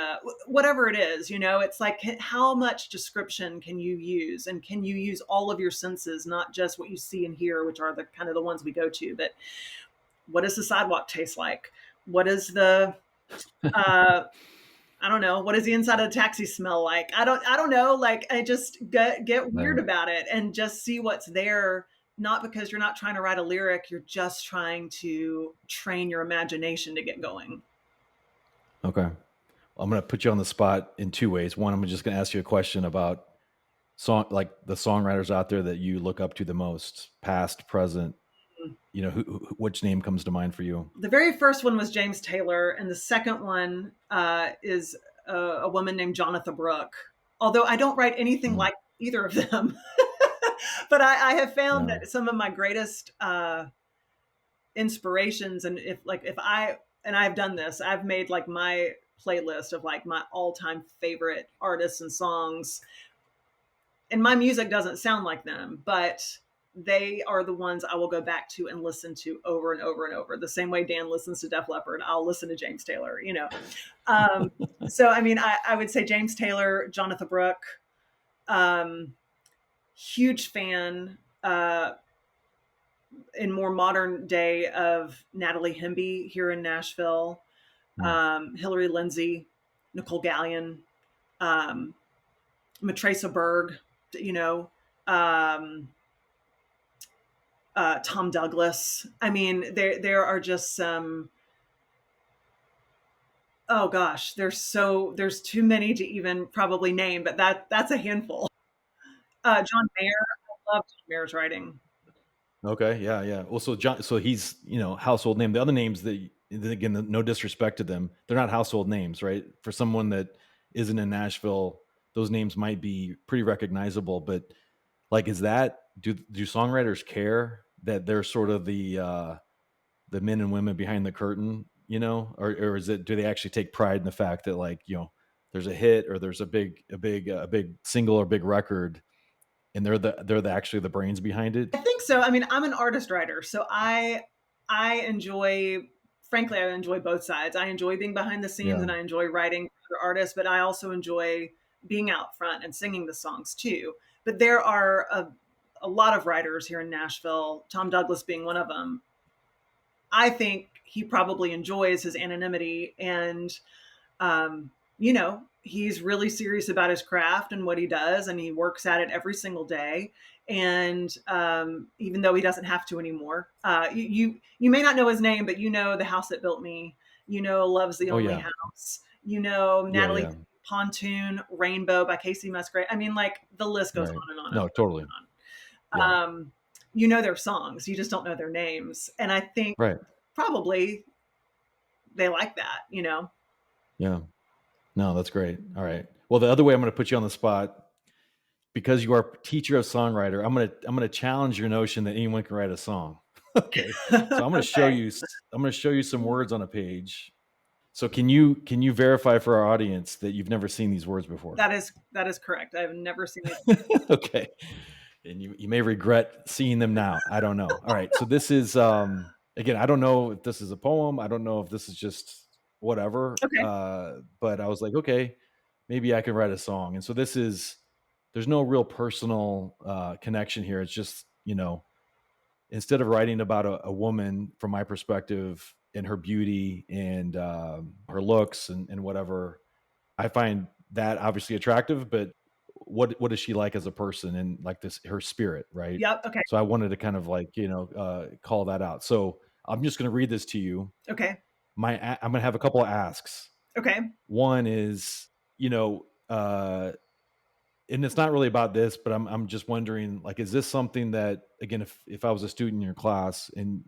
whatever it is, it's like, how much description can you use, and can you use all of your senses, not just what you see and hear, which are the kind of the ones we go to, but what does the sidewalk taste like? What is the uh, I don't know. What does the inside of the taxi smell like? I don't know. Like, I just get weird Right. about it and just see what's there. Not because you're not trying to write a lyric, you're just trying to train your imagination to get going. Okay. I'm going to put you on the spot in two ways. One, I'm just going to ask you a question about like the songwriters out there that you look up to the most, past, present? You know, which name comes to mind for you? The very first one was James Taylor, and the second one is a woman named Jonathan Brooke. Although I don't write anything like either of them, but I have found that some of my greatest inspirations, and I've done this, I've made like my playlist of like my all-time favorite artists and songs, and my music doesn't sound like them, but they are the ones I will go back to and listen to over and over and over. The same way Dan listens to Def Leppard, I'll listen to James Taylor, you know. So, I mean, I would say James Taylor, Jonathan Brooke, huge fan in more modern day of Natalie Hemby here in Nashville, Hillary Lindsay, Nicole Gallion, Matresa Berg, you know, Tom Douglas. I mean, there are just some. Oh gosh, there's too many to even probably name, but that's a handful. John Mayer, I love John Mayer's writing. Okay, yeah. Well, so John, so he's, you know, household name. The other names that, again, no disrespect to them, they're not household names, right? For someone that isn't in Nashville, those names might be pretty recognizable. But like, is that do songwriters care that they're sort of the men and women behind the curtain, you know, or is it, do they actually take pride in the fact that, like, you know, there's a hit or there's a big single or big record, and they're actually the brains behind it? I think so. I mean, I'm an artist writer, so I enjoy, frankly, I enjoy both sides. I enjoy being behind the scenes and I enjoy writing for artists, but I also enjoy being out front and singing the songs too. But there are a lot of writers here in Nashville, Tom Douglas being one of them. I think he probably enjoys his anonymity, and you know, he's really serious about his craft and what he does, and he works at it every single day. And even though he doesn't have to anymore, you may not know his name, but you know The House That Built Me, you know Love's the Only House, you know Natalie Pontoon, Rainbow by Casey Musgrave. I mean, like, the list goes on and on. No, totally. You know their songs, you just don't know their names, and I think probably they like that, you know. Yeah. No, that's great. All right. Well, the other way I'm going to put you on the spot, because you are teacher of songwriter, I'm going to challenge your notion that anyone can write a song. Okay. So I'm going to show you. I'm going to show you some words on a page. So can you verify for our audience that you've never seen these words before? That is correct. I've never seen it. Okay. And you may regret seeing them now. I don't know. All right. So this is again, I don't know if this is a poem. I don't know if this is just whatever. Okay. But I was like, okay, maybe I can write a song. And so there's no real personal connection here. It's just, you know, instead of writing about a woman from my perspective and her beauty and her looks and whatever, I find that obviously attractive, but what is she like as a person, and like her spirit, right? Yep. Okay. So I wanted to kind of, like, you know, call that out. So I'm just going to read this to you. Okay. I'm going to have a couple of asks. Okay. One is, you know, and it's not really about this, but I'm just wondering, like, is this something that, again, if I was a student in your class, and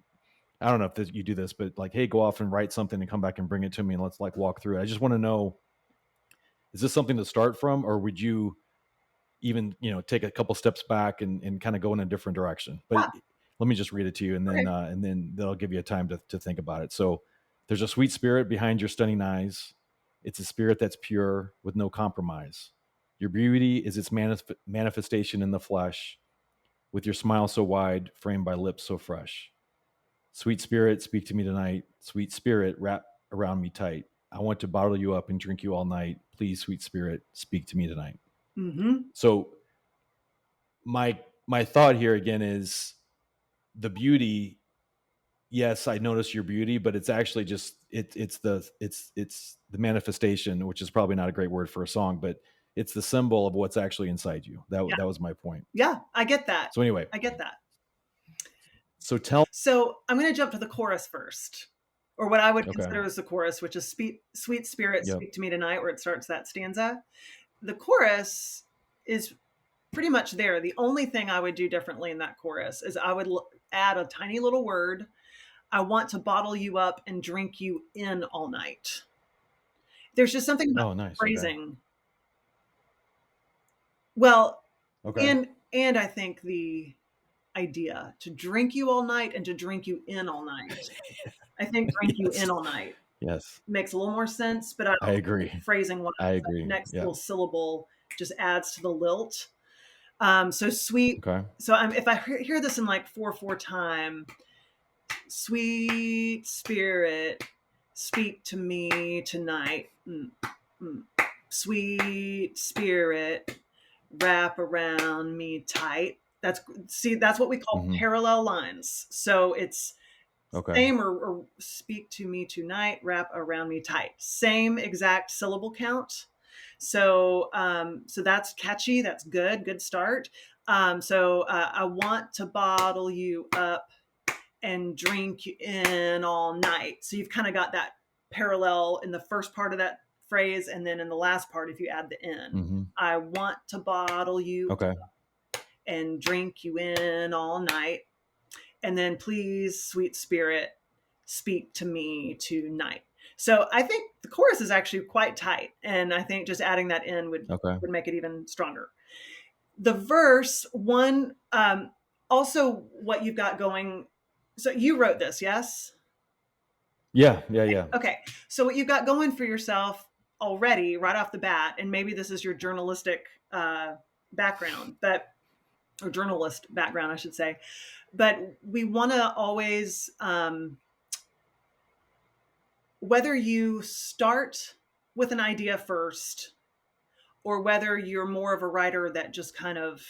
I don't know if you do this, but like, hey, go off and write something and come back and bring it to me and let's like walk through it. I just want to know, is this something to start from, or would you even, you know, take a couple steps back and kind of go in a different direction? But let me just read it to you, and then that'll give you a time to think about it. So, there's a sweet spirit behind your stunning eyes. It's a spirit that's pure with no compromise. Your beauty is its manifestation in the flesh, with your smile so wide, framed by lips so fresh. Sweet spirit, speak to me tonight. Sweet spirit, wrap around me tight. I want to bottle you up and drink you all night. Please, sweet spirit, speak to me tonight. Mm-hmm. So my thought here again is the beauty. Yes, I notice your beauty, but it's actually just it's the manifestation, which is probably not a great word for a song, but it's the symbol of what's actually inside you. That was my point. Yeah, I get that. So anyway, I get that. So I'm going to jump to the chorus first, or what I would consider as the chorus, which is "Sweet Spirit, Speak to Me Tonight," where it starts that stanza. The chorus is pretty much there. The only thing I would do differently in that chorus is I would add a tiny little word. I want to bottle you up and drink you in all night. There's just something about Oh, nice. Okay. phrasing. Well, Okay. and I think the idea to drink you all night and to drink you in all night. I think drink you in Yes. all night Yes. makes a little more sense, but I I also agree. think phrasing wise, I that agree. next Yeah. little syllable just adds to the lilt. So sweet. Okay. So if I hear this in like 4/4 time, sweet spirit, speak to me tonight. Sweet spirit, wrap around me tight. That's what we call Mhm. parallel lines. So it's Okay. same or speak to me tonight, wrap around me tight. Same exact syllable count. So so that's catchy. That's good start. I want to bottle you up and drink you in all night. So you've kind of got that parallel in the first part of that phrase, and then in the last part, if you add the in, Mhm. I want to bottle you Okay. and drink you in all night. And then please, sweet spirit, speak to me tonight. So I think the chorus is actually quite tight. And I think just adding that in would make it even stronger. The verse, also what you've got going. So you wrote this, yes? Yeah. Okay. So what you've got going for yourself already right off the bat, and maybe this is your journalistic background, or journalist background, I should say. But we want to always, whether you start with an idea first, or whether you're more of a writer that just kind of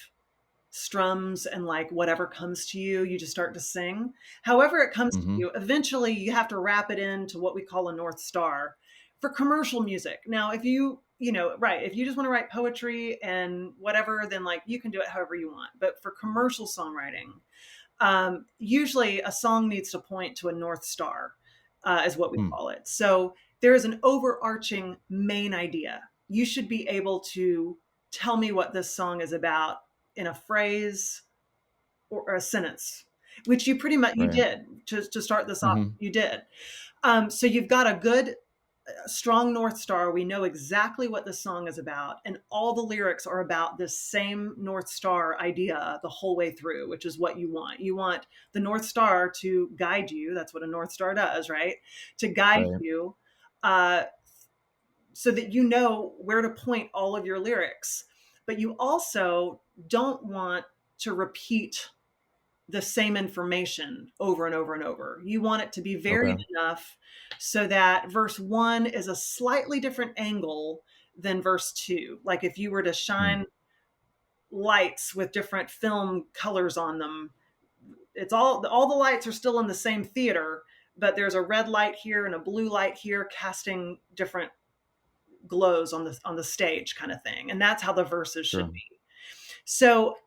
strums and like whatever comes to you, you just start to sing. However it comes to Mhm. you, eventually you have to wrap it into what we call a North Star for commercial music. Now, if you just want to write poetry and whatever, then like you can do it however you want. But for commercial songwriting, usually a song needs to point to a North Star, is what we call it. So there is an overarching main idea. You should be able to tell me what this song is about in a phrase or a sentence, which you pretty much you Right. did to start this off. Mhm. You did. So you've got a good strong North Star. We know exactly what the song is about, and all the lyrics are about this same North Star idea the whole way through, which is what you want. You want the North Star to guide you. That's what a North Star does, right? To guide Right. you, uh, so that you know where to point all of your lyrics. But you also don't want to repeat the same information over and over and over. You want it to be varied Okay. enough so that verse 1 is a slightly different angle than verse 2. Like if you were to shine lights with different film colors on them, it's all the lights are still in the same theater, but there's a red light here and a blue light here casting different glows on the stage kind of thing. And that's how the verses should Sure. be. So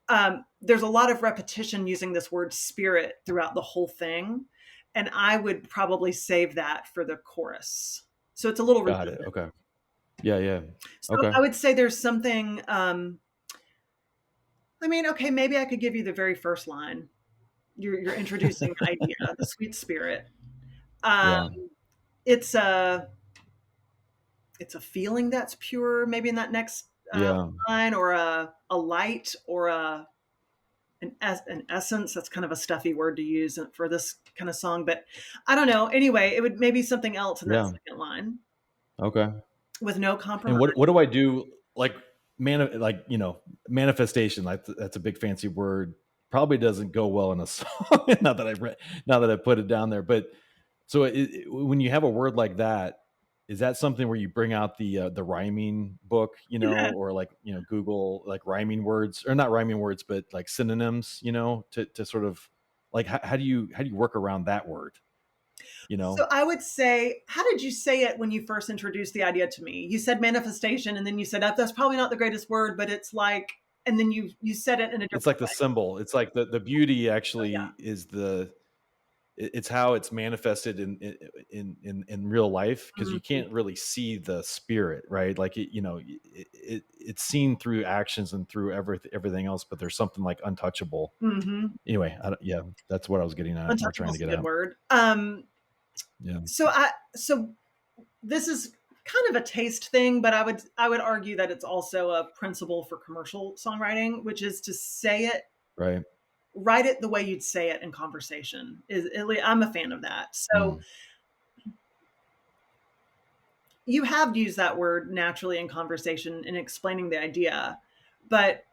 there's a lot of repetition using this word spirit throughout the whole thing. And I would probably save that for the chorus. So it's a little Got it. redundant. Okay. Yeah. So Okay. I would say there's something, okay, maybe I could give you the very first line. You're introducing the idea, the sweet spirit. Um, Yeah. it's a feeling that's pure, maybe in that next Yeah. line, or a light, or an essence. That's kind of a stuffy word to use for this kind of song, but I don't know. Anyway, it would maybe something else in that Yeah. second line Okay. with no And compromise. what do I do? Like manifestation. Like that's a big fancy word. Probably doesn't go well in a song. Now that I put it down there, but so when you have a word like that, is that something where you bring out the rhyming book, or like Google like rhyming words, or not rhyming words, but like synonyms, to sort of like how do you work around that word, So I would say, how did you say it when you first introduced the idea to me? You said manifestation, and then you said that's probably not the greatest word, but it's like, and then you said it in a It's different like the way. symbol. It's like the beauty Oh, yeah. actually is it's how it's manifested in real life, because you Mhm. can't really see the spirit, right? Like it's seen through actions and through everything else, but there's something like untouchable. Mhm. Anyway, yeah, that's what I was getting at or trying to Untouchable's a get good at. word. Yeah. So this is kind of a taste thing, but I would argue that it's also a principle for commercial songwriting, which is to say it, Right. write it the way you'd say it in conversation. I'm a fan of that. So Mm, you have used that word naturally in conversation in explaining the idea, but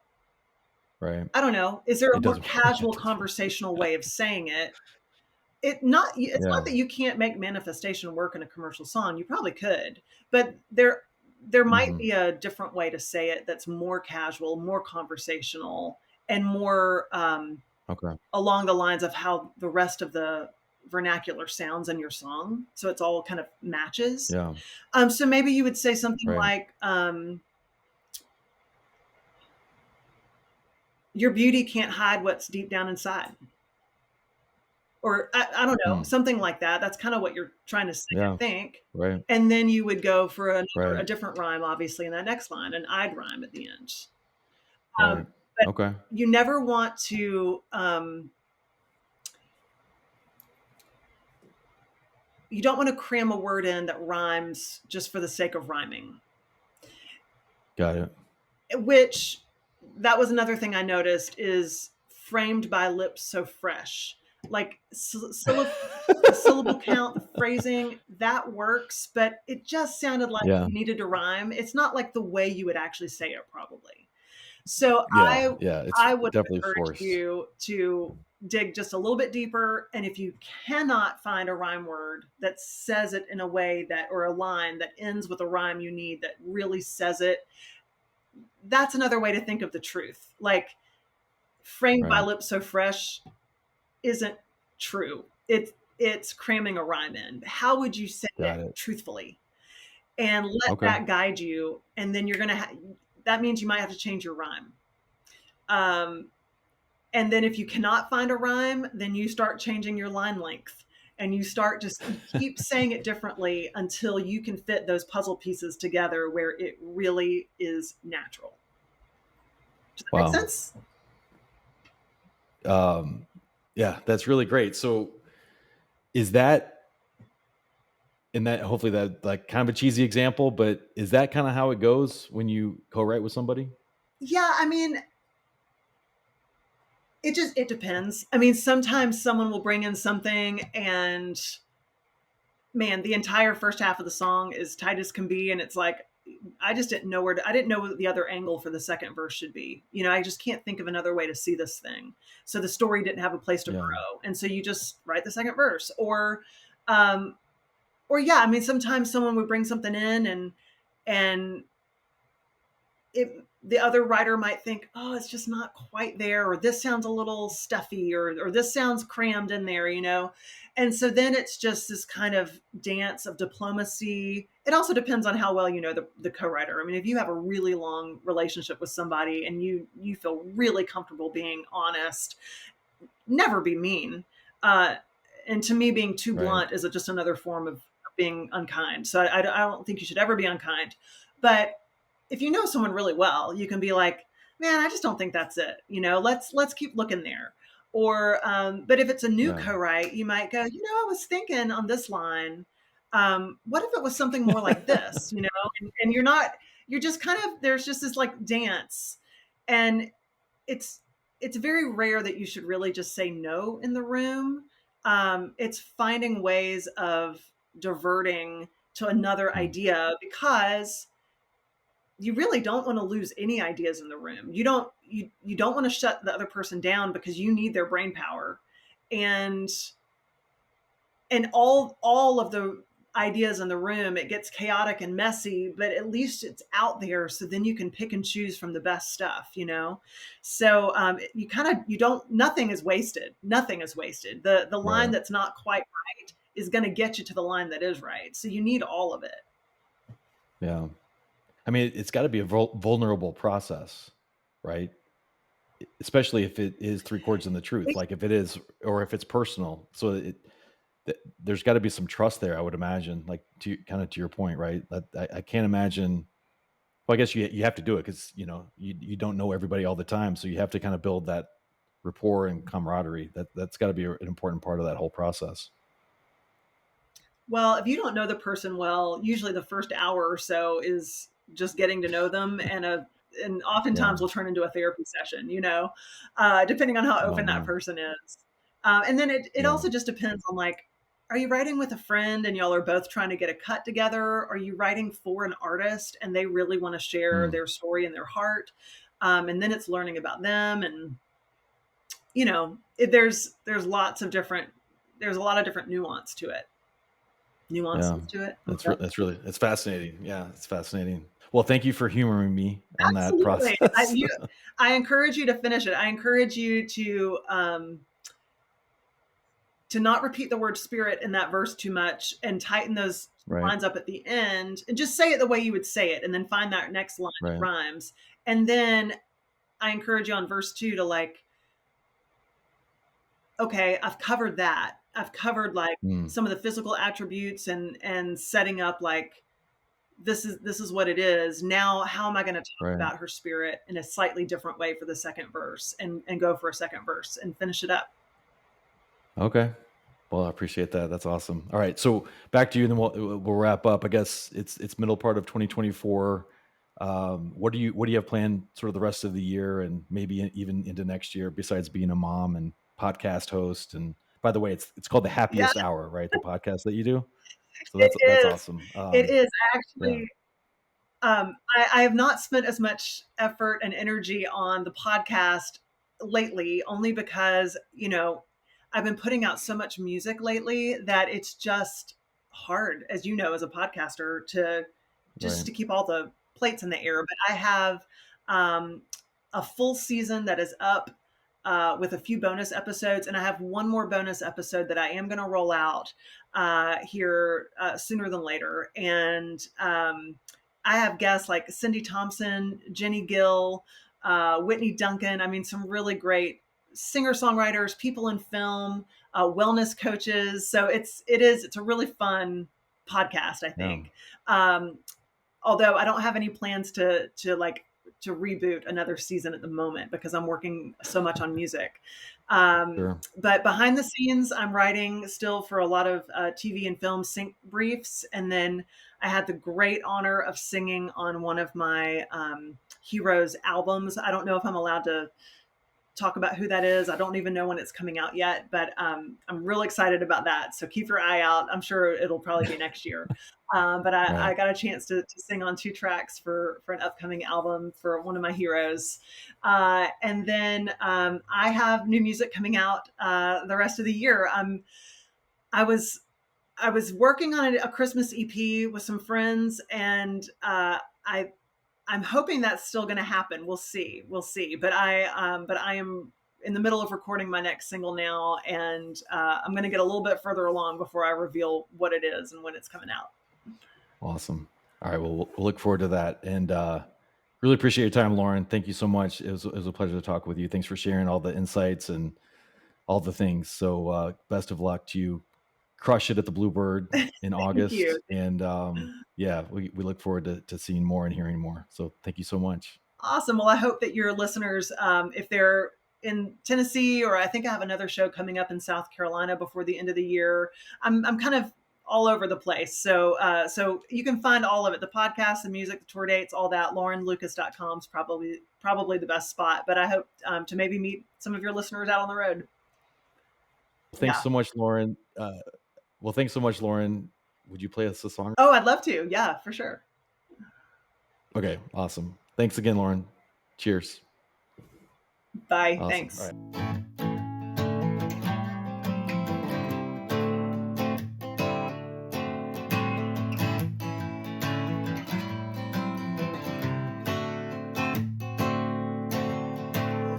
right. I don't know. Is there a It more does. It casual does work. conversational way of saying it? It's not Yeah. that you can't make manifestation work in a commercial song. You probably could, but there might Hmm. be a different way to say it that's more casual, more conversational, and more Okay. along the lines of how the rest of the vernacular sounds in your song. So it's all kind of matches. Yeah. So maybe you would say something Right. like, "Your beauty can't hide what's deep down inside." Or I don't know, Mm, something like that. That's kind of what you're trying to say, I yeah. think. Right. And then you would go for Right. a different rhyme, obviously, in that next line, an "I'd" rhyme at the end. Right. But Okay. you never want to, you don't want to cram a word in that rhymes just for the sake of rhyming. Got it. Which that was another thing I noticed is framed by lips so fresh. Like the syllable count, the phrasing, that works, but it just sounded like Yeah. you needed to rhyme. It's not like the way you would actually say it, probably. So Yeah. I Yeah. It's I would definitely encourage forced. you to dig just a little bit deeper. And if you cannot find a rhyme word that says it in a way that, or a line that ends with a rhyme you need that really says it, that's another way to think of the truth. Like framed by Right. lips so fresh isn't true. It's cramming a rhyme in. How would you say it Got it. truthfully? And let Okay. that guide you. And then that means you might have to change your rhyme. Um, and then if you cannot find a rhyme, then you start changing your line length. And you keep saying it differently until you can fit those puzzle pieces together where it really is natural. Does that make Wow. sense? Um, yeah, that's really great. So is that, and that hopefully that like kind of a cheesy example, but is that kind of how it goes when you co-write with somebody? Yeah, I mean, it depends. I mean, sometimes someone will bring in something and man, the entire first half of the song is tight as can be, and it's like I didn't know what the other angle for the second verse should be. I just can't think of another way to see this thing. So the story didn't have a place to Yeah. grow, and so you just write the second verse. Um, or yeah, I mean, sometimes someone would bring something in and the other writer might think, oh, it's just not quite there, or this sounds a little stuffy, or this sounds crammed in there. And so then it's just this kind of dance of diplomacy. It also depends on how well you know the co-writer. I mean, if you have a really long relationship with somebody and you feel really comfortable being honest, never be mean. Uh, and to me, being too Right. blunt is just another form of being unkind. So I don't think you should ever be unkind. But if you know someone really well, you can be like, man, I just don't think that's it. Let's keep looking there. Or, but if it's a new Yeah. co-write, you might go, I was thinking on this line, what if it was something more like this, and you're just kind of, there's just this like dance, and it's it's very rare that you should really just say no in the room. It's finding ways of diverting to another Hmm. idea because you really don't want to lose any ideas in the room. You don't want to shut the other person down because you need their brain power. And and all of the ideas in the room, it gets chaotic and messy, but at least it's out there, so then you can pick and choose from the best stuff. So you don't, nothing is wasted. The line Right. that's not quite right is going to get you to the line that is right, so you need all of it. Yeah. I mean, it's got to be a vulnerable process, right? especially if it is three chords in the truth, like if it is, or if it's personal. So there's got to be some trust there, I would imagine, like to kind of to your point, right? That I can't imagine. Well, I guess you have to do it because you don't know everybody all the time, so you have to kind of build that rapport and camaraderie. That's got to be an important part of that whole process. Well, if you don't know the person well, usually the first hour or so is just getting to know them, and oftentimes Yeah. will turn into a therapy session, depending on how Oh open that man. person is. And then it Yeah. also just depends on, like, are you writing with a friend and y'all are both trying to get a cut together? Are you writing for an artist and they really want to share Mm. their story and their heart? And then it's learning about them, and there's a lot of different Yeah. nuances to it. It's fascinating. Yeah, it's fascinating. Well, thank you for humoring me on that Absolutely. process. I encourage you to finish it. I encourage you to not repeat the word spirit in that verse too much, and tighten those Right. lines up at the end, and just say it the way you would say it, and then find that next line that Right. rhymes. And then I encourage you on verse 2 to, like, okay, I've covered that. I've covered, like, Mm. some of the physical attributes and setting up, like, this is what it is. Now, how am I going to talk Right. about her spirit in a slightly different way for the second verse, and go for a second verse and finish it up? Okay. Well, I appreciate that. That's awesome. All right. So back to you, and then we'll wrap up. I guess it's middle part of 2024. What do you have planned sort of the rest of the year, and maybe even into next year, besides being a mom and podcast host? And by the way, it's called the Yeah, Happiest Hour, right? The podcast that you do. So it that's is. awesome. It is Yeah. actually. I have not spent as much effort and energy on the podcast lately, only because, I've been putting out so much music lately that it's just hard, as you know, as a podcaster, to just Right. to keep all the plates in the air. But I have um, a full season that is up, with a few bonus episodes, and I have one more bonus episode that I am going to roll out here sooner than later. And I have guests like Cindy Thompson, Jenny Gill, Whitney Duncan. I mean, some really great singer-songwriters, people in film, wellness coaches. So it's a really fun podcast, I Yeah. think. Um, Although I don't have any plans to reboot another season at the moment, because I'm working so much on music. Sure. But behind the scenes, I'm writing still for a lot of TV and film sync briefs. And then I had the great honor of singing on one of my heroes' albums. I don't know if I'm allowed to talk about who that is. I don't even know when it's coming out yet, but I'm real excited about that. So keep your eye out. I'm sure it'll probably be next year. But Right. I got a chance to sing on 2 tracks for an upcoming album for one of my heroes. And then I have new music coming out the rest of the year. I was I was working on a Christmas EP with some friends, and I I'm hoping that's still going to happen. We'll see. We'll see. But I am in the middle of recording my next single now, and I'm going to get a little bit further along before I reveal what it is and when it's coming out. Awesome. All right. Well, we'll look forward to that. And really appreciate your time, Lauren. Thank you so much. It was a pleasure to talk with you. Thanks for sharing all the insights and all the things. So best of luck to you. Crush it at the Bluebird in Thank you. August. And yeah, we look forward to seeing more and hearing more. So thank you so much. Awesome. Well, I hope that your listeners, if they're in Tennessee, or I think I have another show coming up in South Carolina before the end of the year. I'm kind of all over the place. So you can find all of it, the podcast, the music, the tour dates, all that. LaurenLucas.com is probably the best spot. But I hope to maybe meet some of your listeners out on the road. Thanks Yeah. so much, Lauren. Thanks so much, Lauren. Would you play us a song? Oh, I'd love to. Yeah, for sure. Okay, awesome. Thanks again, Lauren. Cheers. Bye. Awesome. All Thanks. right.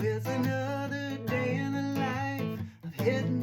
It's another day in the life of hitting